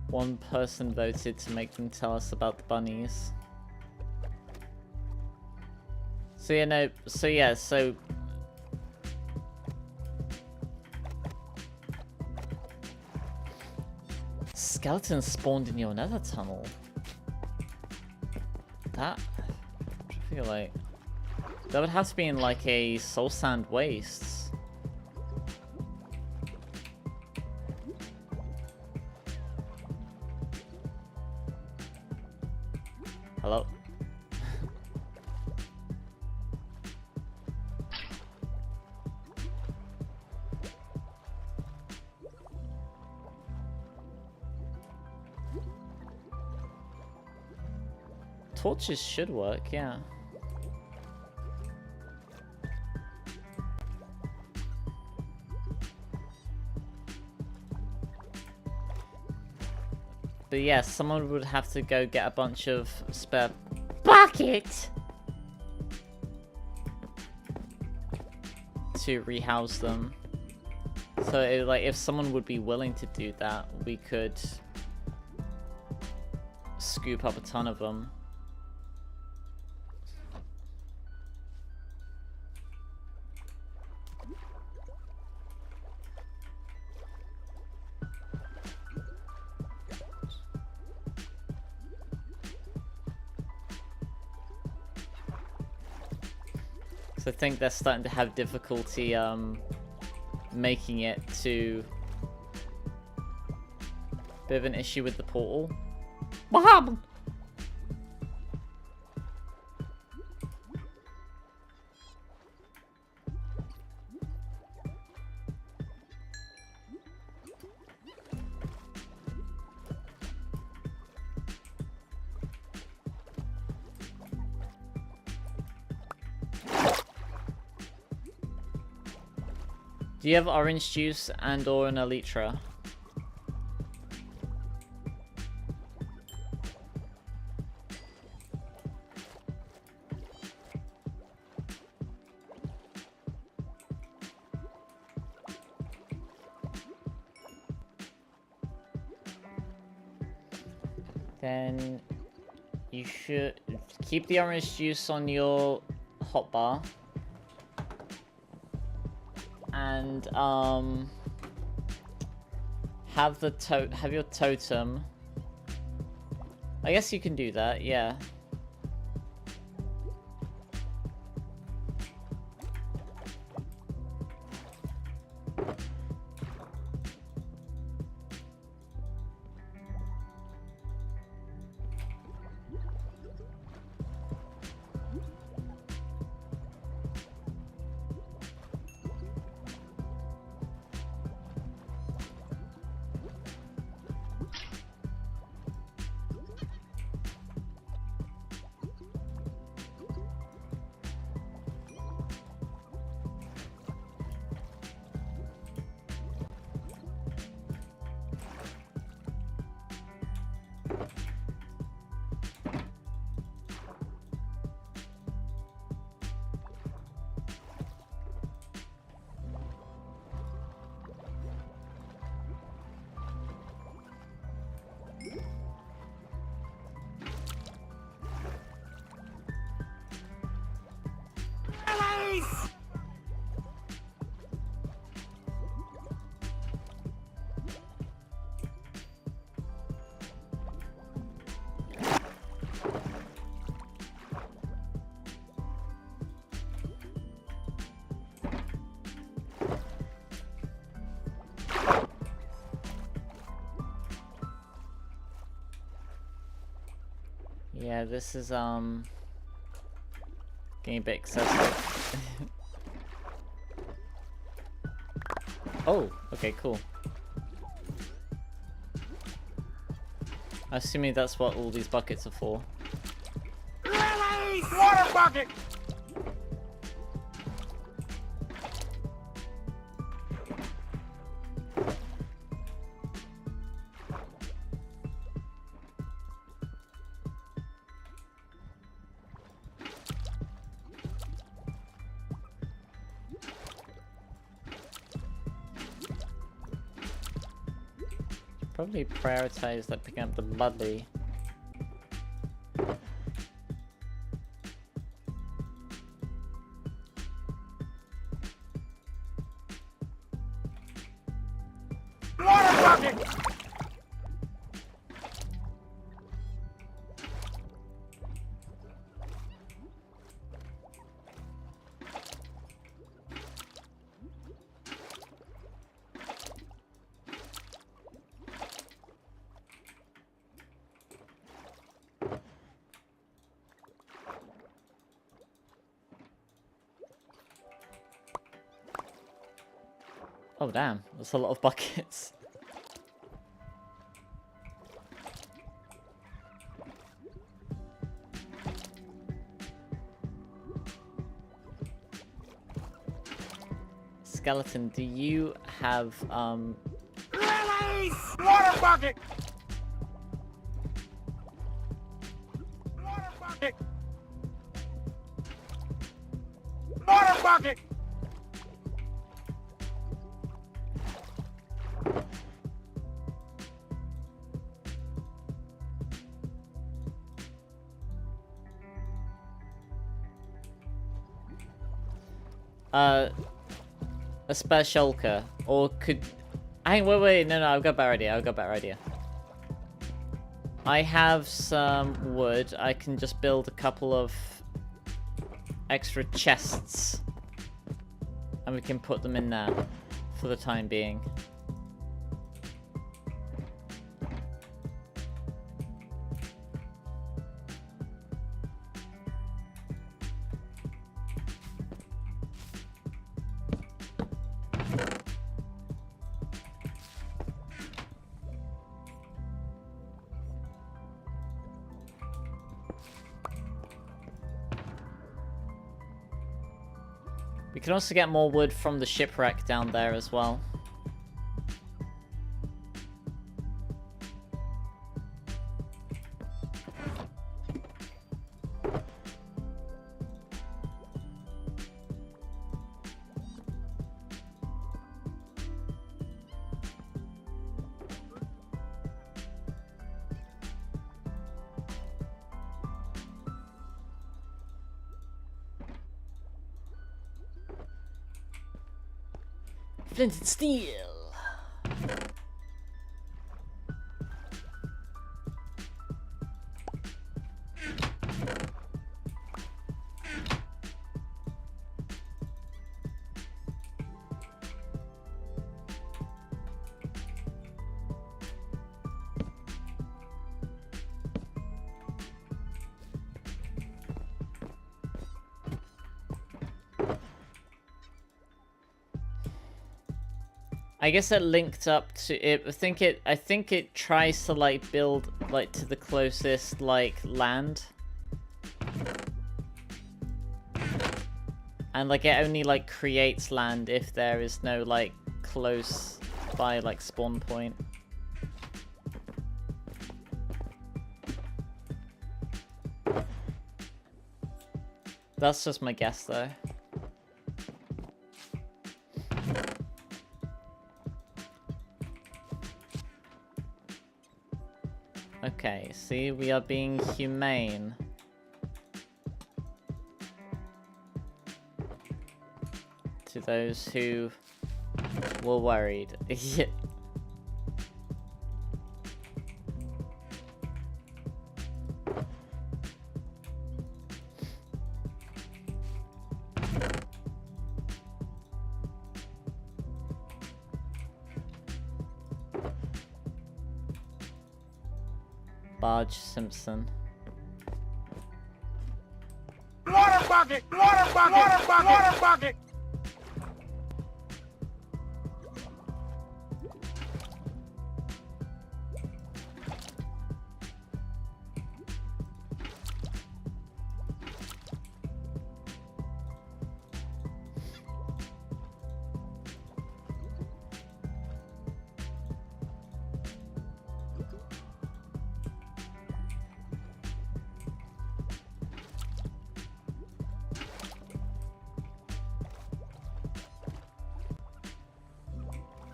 One person voted to make them tell us about the bunnies. So yeah, no, so yeah, so... Skeletons spawned in your nether tunnel. That... I feel like... That would have to be in like a soul sand wastes. Hello? Torches should work, yeah. But yeah, someone would have to go get a bunch of spare bucket to rehouse them. So it, like, if someone would be willing to do that, we could scoop up a ton of them. So I think they're starting to have difficulty making it to bit of an issue with the portal. What happened? Do you have orange juice and or an elytra? Then you should keep the orange juice on your hotbar. And have your totem. I guess you can do that, yeah. Yeah, this is getting a bit excessive. Oh, okay, cool. Assuming that's what all these buckets are for.
Release! Water bucket!
Probably prioritize like picking up the bubbly.
Water bucket!
Oh damn, that's a lot of buckets. Skeleton, do you have
Release! Water bucket! Water bucket! Water bucket!
a spare shulker, or could... Hang, wait, no, I've got a better idea, I have some wood, I can just build a couple of extra chests. And we can put them in there for the time being. We can also get more wood from the shipwreck down there as well. Flint and steel. I guess it linked up to it. I think it tries to like build like to the closest like land. And like it only like creates land if there is no like close by like spawn point. That's just my guess though. Okay, see, we are being humane. To those who were worried. Barge Simpson.
Water bucket! Water bucket! Water bucket! Water bucket!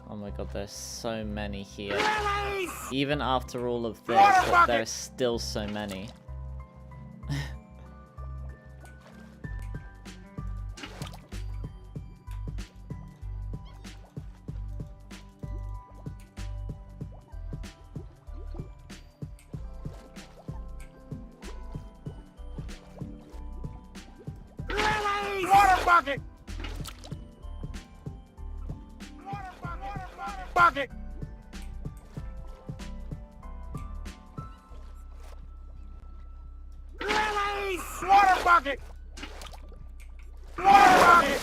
Oh my god, there's so many here. Even after all of this, there's still so many.
Water bucket! Bucket! Release! Water bucket! Water bucket!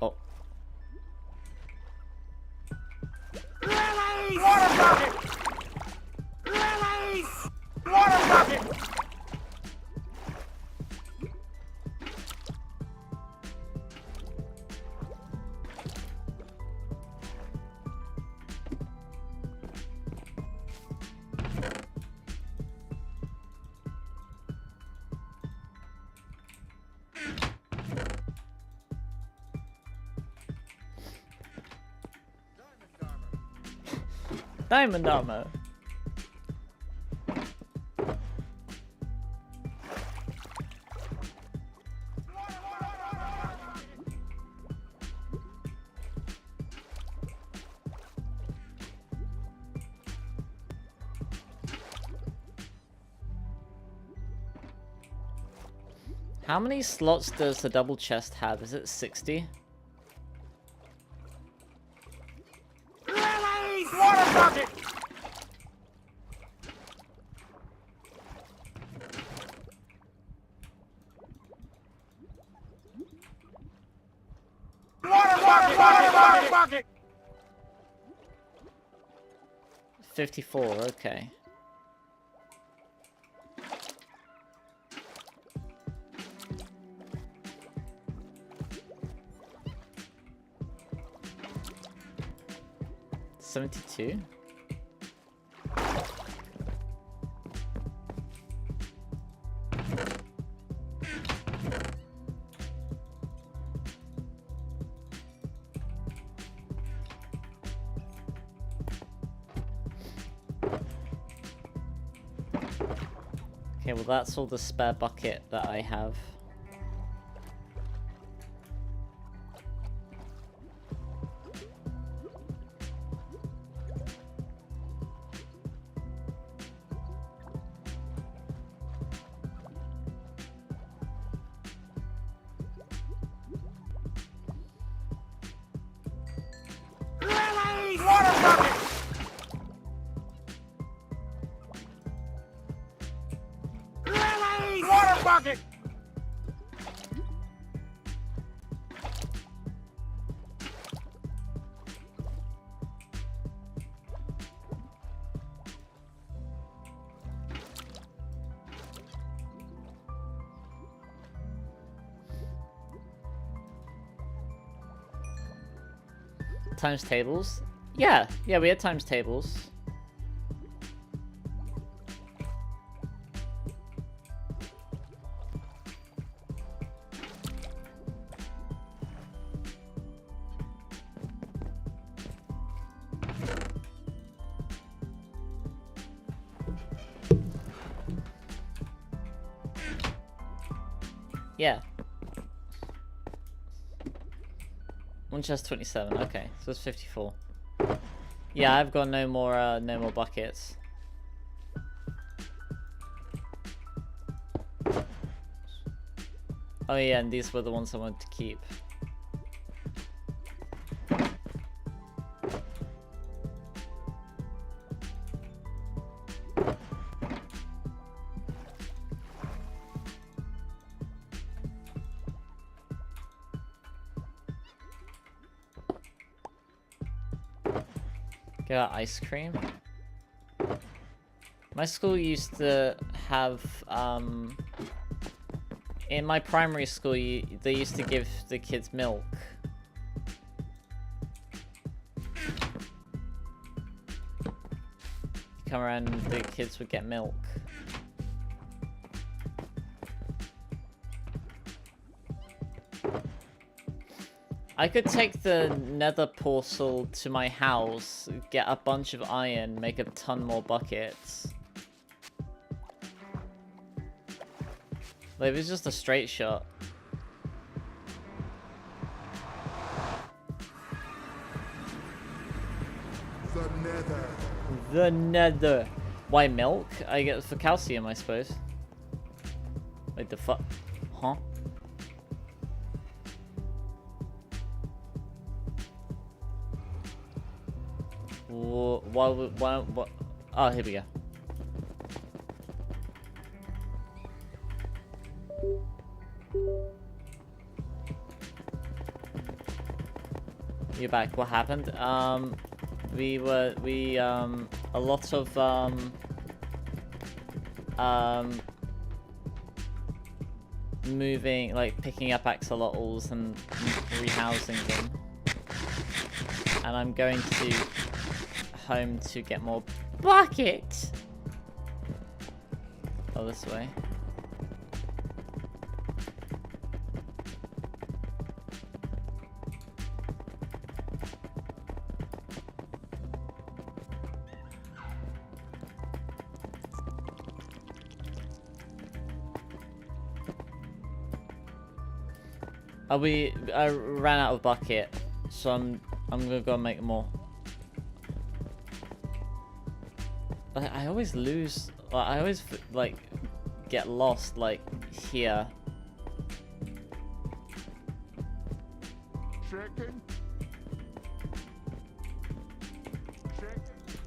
Oh.
Release! Water bucket! Release! Water bucket!
Diamond armor. How many slots does the double chest have? Is it 60?
Lily's water bucket! Water bucket!
54, okay. $72? Okay, well that's all the spare bucket that I have.
Lily's water bucket! Lily's water bucket!
Times tables? Yeah, we had times tables. Yeah. One chest 27, okay, so it's 54. Yeah, I've got no more buckets. Oh yeah, and these were the ones I wanted to keep. Got ice cream. My school used to have, in my primary school, they used to give the kids milk. Come around and the kids would get milk. I could take the nether portal to my house, get a bunch of iron, make a ton more buckets. Like, it was just a straight shot.
The nether.
The nether. Why milk? I get it for calcium, I suppose. Like the fuck? Huh? What? Oh, here we go. You're back. What happened? A lot of, moving, like, picking up axolotls and rehousing them. And I'm going to home to get more buckets. Oh, this way. I ran out of bucket, so I'm gonna go and make more. I always lose. I always like get lost like here.
Chicken.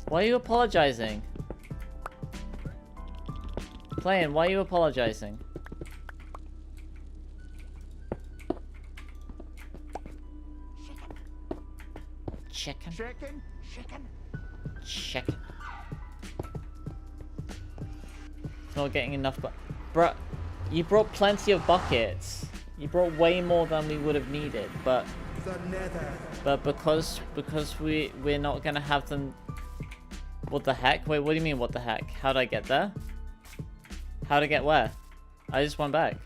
Why are you apologizing? Playing, why are you apologizing? Chicken.
Chicken. Chicken.
Chicken. Not getting enough, but bruh, you brought plenty of buckets. You brought way more than we would have needed, but because we're not gonna have them. What the heck? Wait, what do you mean? What the heck? How'd I get there? How'd I get where? I just went back.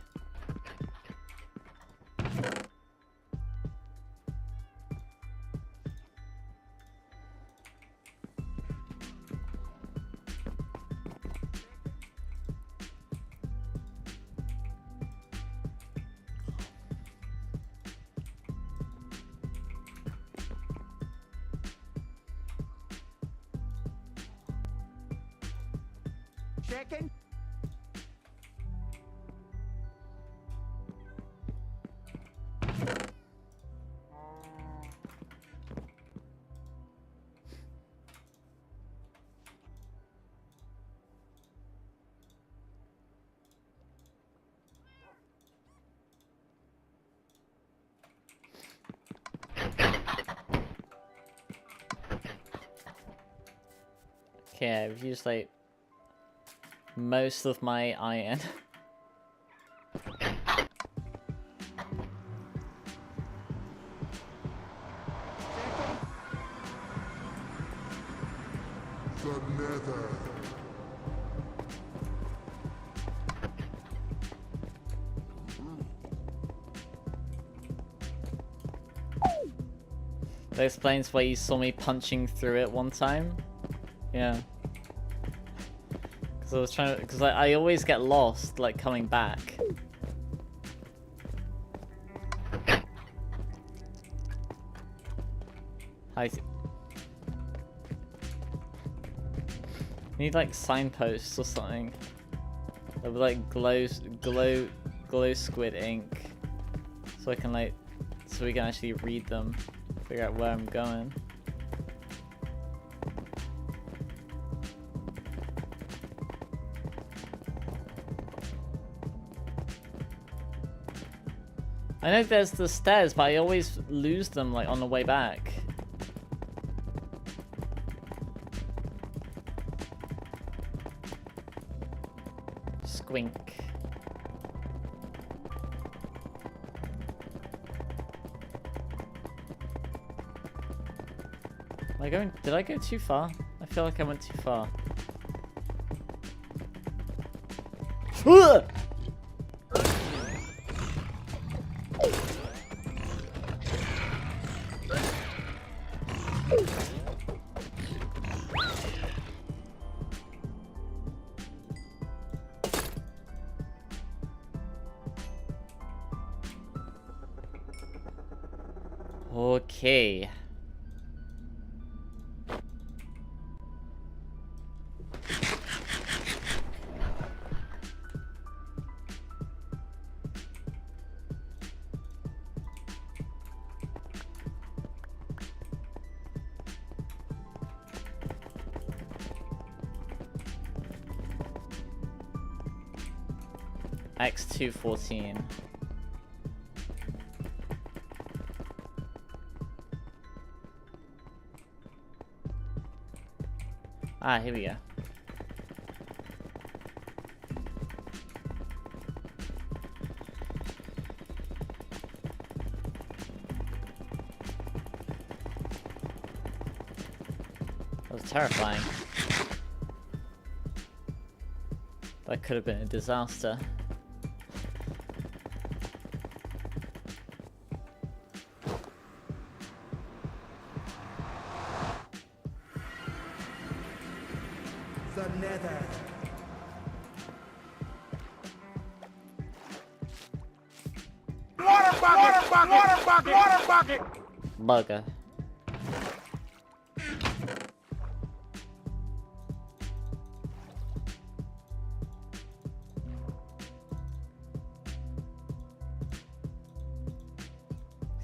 Chicken.
Okay, I've used like most of my iron.
The Nether.
That explains why you saw me punching through it one time. Yeah. Because I was trying to, because I always get lost, like, coming back. I need, like, signposts or something. That would, like, glow squid ink. So I can, like, so we can actually read them. Figure out where I'm going. I know there's the stairs, but I always lose them like on the way back. Squink. Am I going? Did I go too far? I feel like I went too far. Okay. X214. Ah, here we go. That was terrifying. That could have been a disaster.
The Nether.
Water bucket! Water bucket! Water bucket!
Bugger.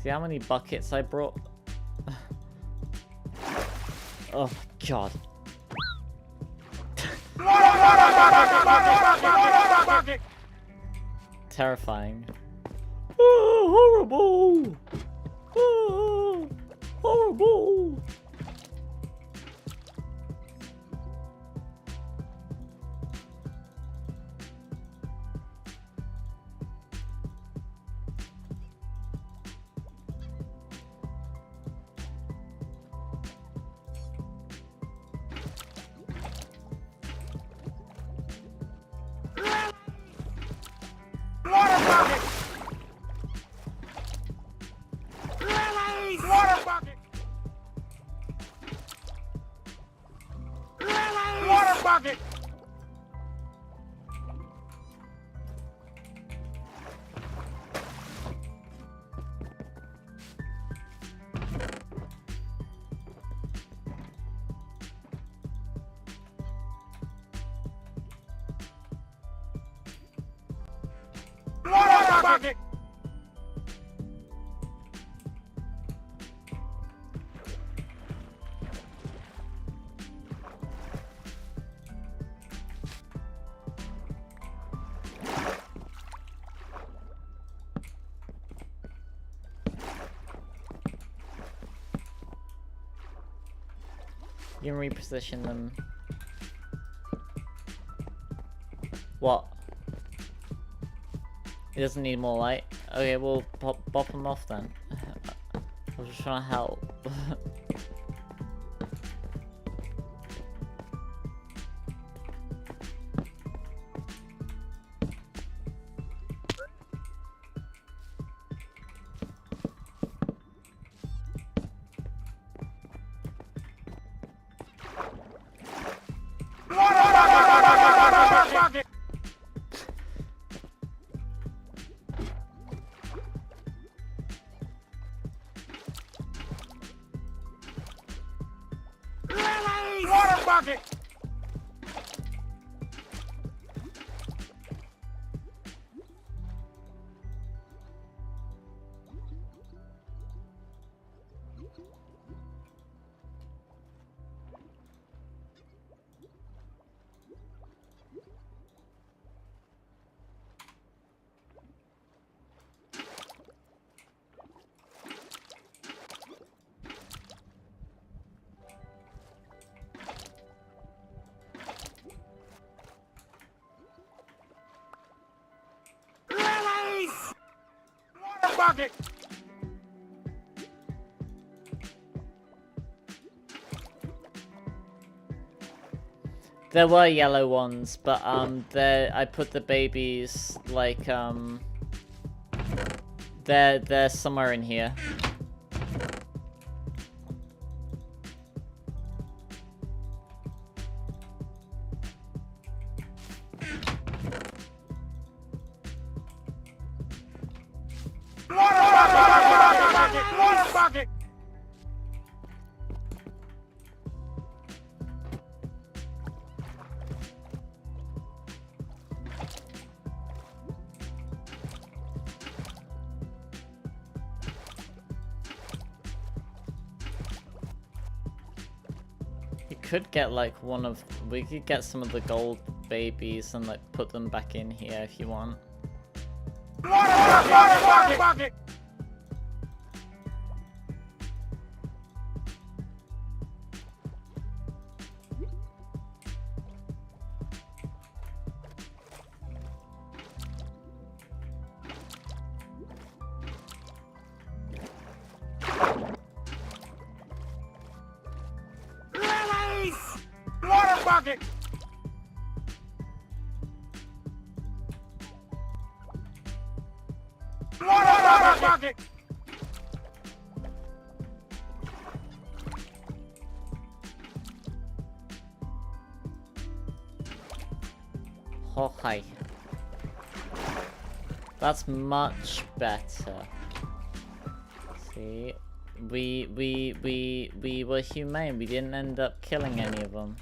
See how many buckets I brought? Oh god. Terrifying. Oh, horrible! Oh, horrible! You can reposition them. What? He doesn't need more light? Okay, we'll bop him off then. I was just trying to help. There were yellow ones, but I put the babies like they're somewhere in here. Could get like we could get some of the gold babies and like put them back in here if you want. Okay. That's much better. See, we were humane. We didn't end up killing any of them.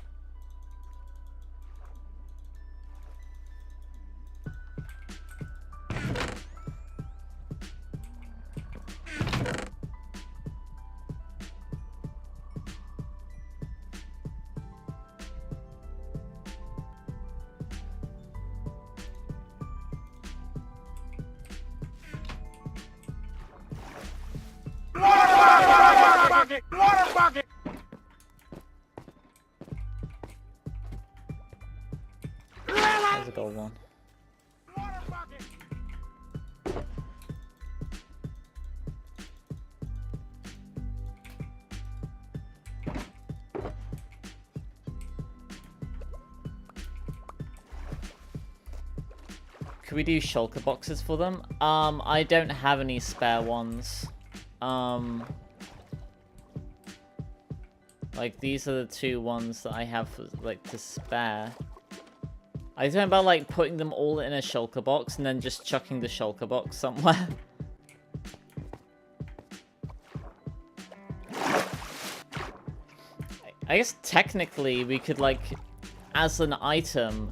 bucket! Water bucket!
There's a gold one.
Water bucket!
Could we do shulker boxes for them? I don't have any spare ones. Like, these are the two ones that I have, like, to spare. I was talking about, like, putting them all in a shulker box and then just chucking the shulker box somewhere. I guess technically we could, like, as an item,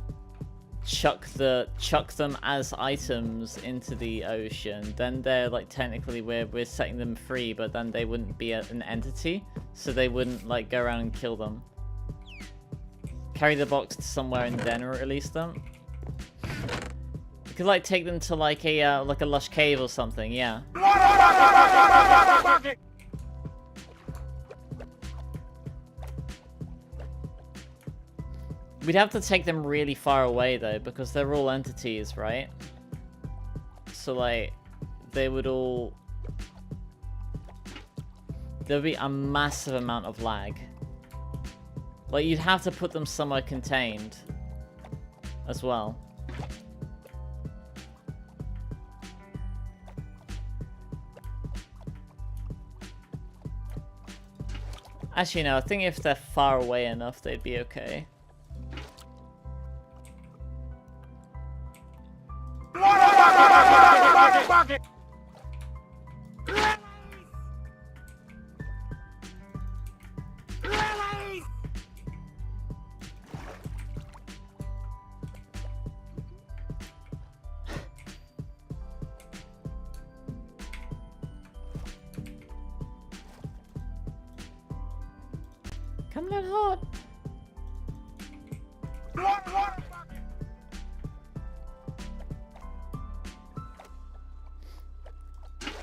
chuck them as items into the ocean. Then they're, like, technically we're setting them free, but then they wouldn't be an entity, so they wouldn't, like, go around and kill them. Carry the box to somewhere and then release them. You could, like, take them to, like a lush cave or something. Yeah. We'd have to take them really far away, though, because they're all entities, right? So, like, they would all... There'd be a massive amount of lag. Like, you'd have to put them somewhere contained as well. Actually, no, I think if they're far away enough, they'd be okay.
Bucket!
Come down hard.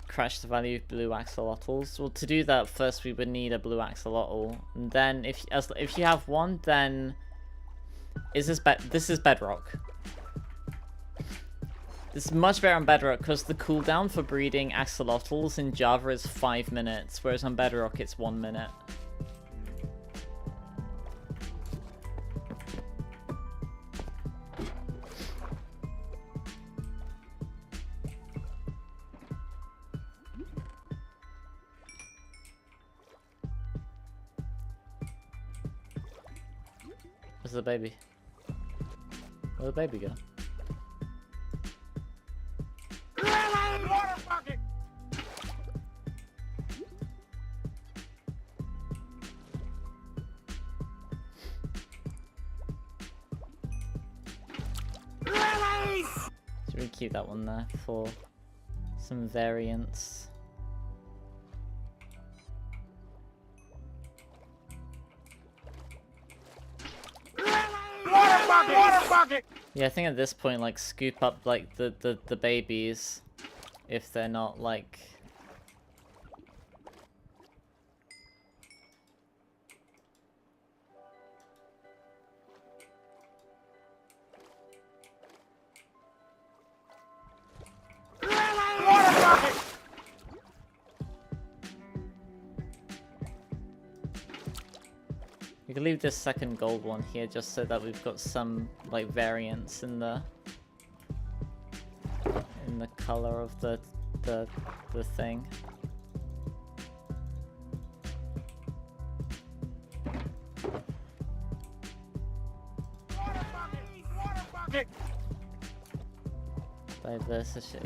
Crash the value of blue axolotls. Well, to do that, first we would need a blue axolotl, and then if you have one, then this is bedrock. This is much better on bedrock because the cooldown for breeding axolotls in Java is 5 minutes, whereas on bedrock it's 1 minute. Where's the baby? Where'd the baby go?
Water bucket!
Should we keep that one there for some variants?
Water bucket!
Yeah, I think at this point, like, scoop up, like, the babies, if they're not, like...
Water bucket!
We can leave this second gold one here just so that we've got some, like, variance in the color of the thing.
Water bucket!
Diversity.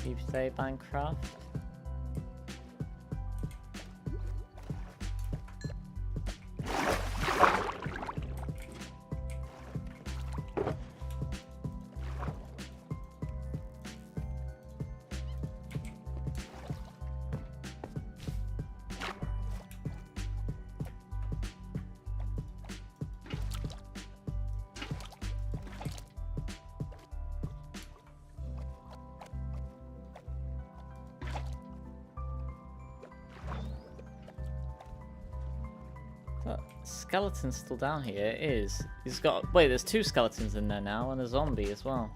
Deep State Minecraft. skeleton still down here? It is. He's got... Wait, there's 2 skeletons in there now, and a zombie as well.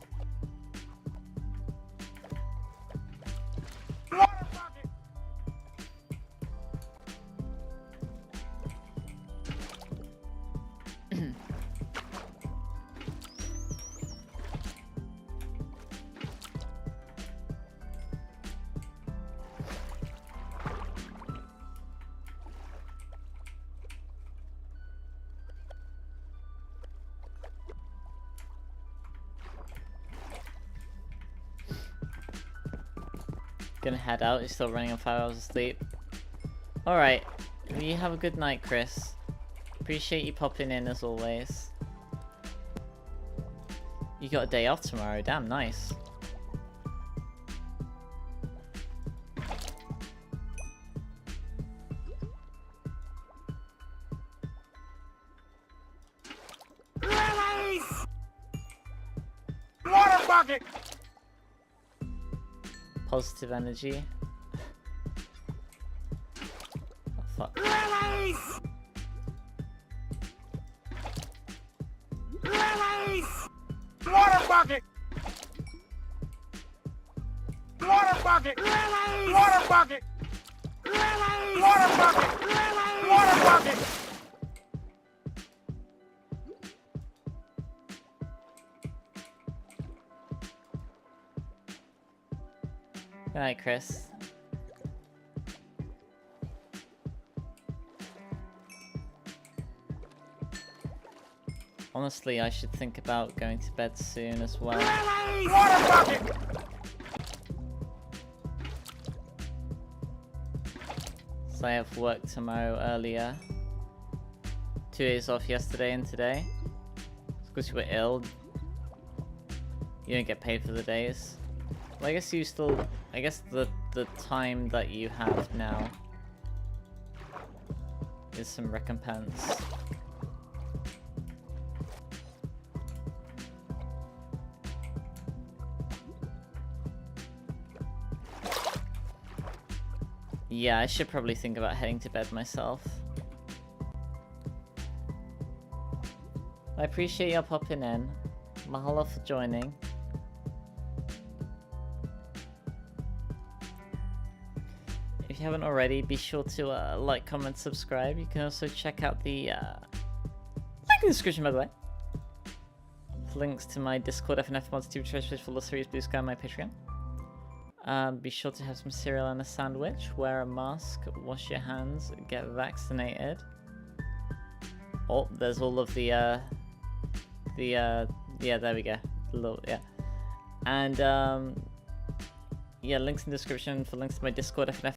Gonna head out. He's still running on 5 hours of sleep. Alright. You have a good night, Chris. Appreciate you popping in as always. You got a day off tomorrow. Damn, nice.
Lilies! Water bucket!
Positive energy. Oh, fuck.
Lilies! Lilies! Water bucket! Water bucket! Lilies! Water bucket! Lilies! Water bucket! Lilies! Water bucket!
Good night, Chris. Honestly, I should think about going to bed soon as well.
Water bucket!
So I have work tomorrow earlier. 2 days off yesterday and today. Because you were ill. You don't get paid for the days. Well, I guess you still... I guess the time that you have now is some recompense. Yeah, I should probably think about heading to bed myself. I appreciate you popping in. Mahalo for joining. If you haven't already, be sure to like, comment, subscribe. You can also check out the link in the description, by the way. Links to my Discord, FNF Mods, TV Treasures for the series, Blue Sky, and my Patreon. Be sure to have some cereal and a sandwich. Wear a mask. Wash your hands. Get vaccinated. Oh, there's all of the yeah, there we go. Yeah. And yeah, links in the description for links to my Discord, FNF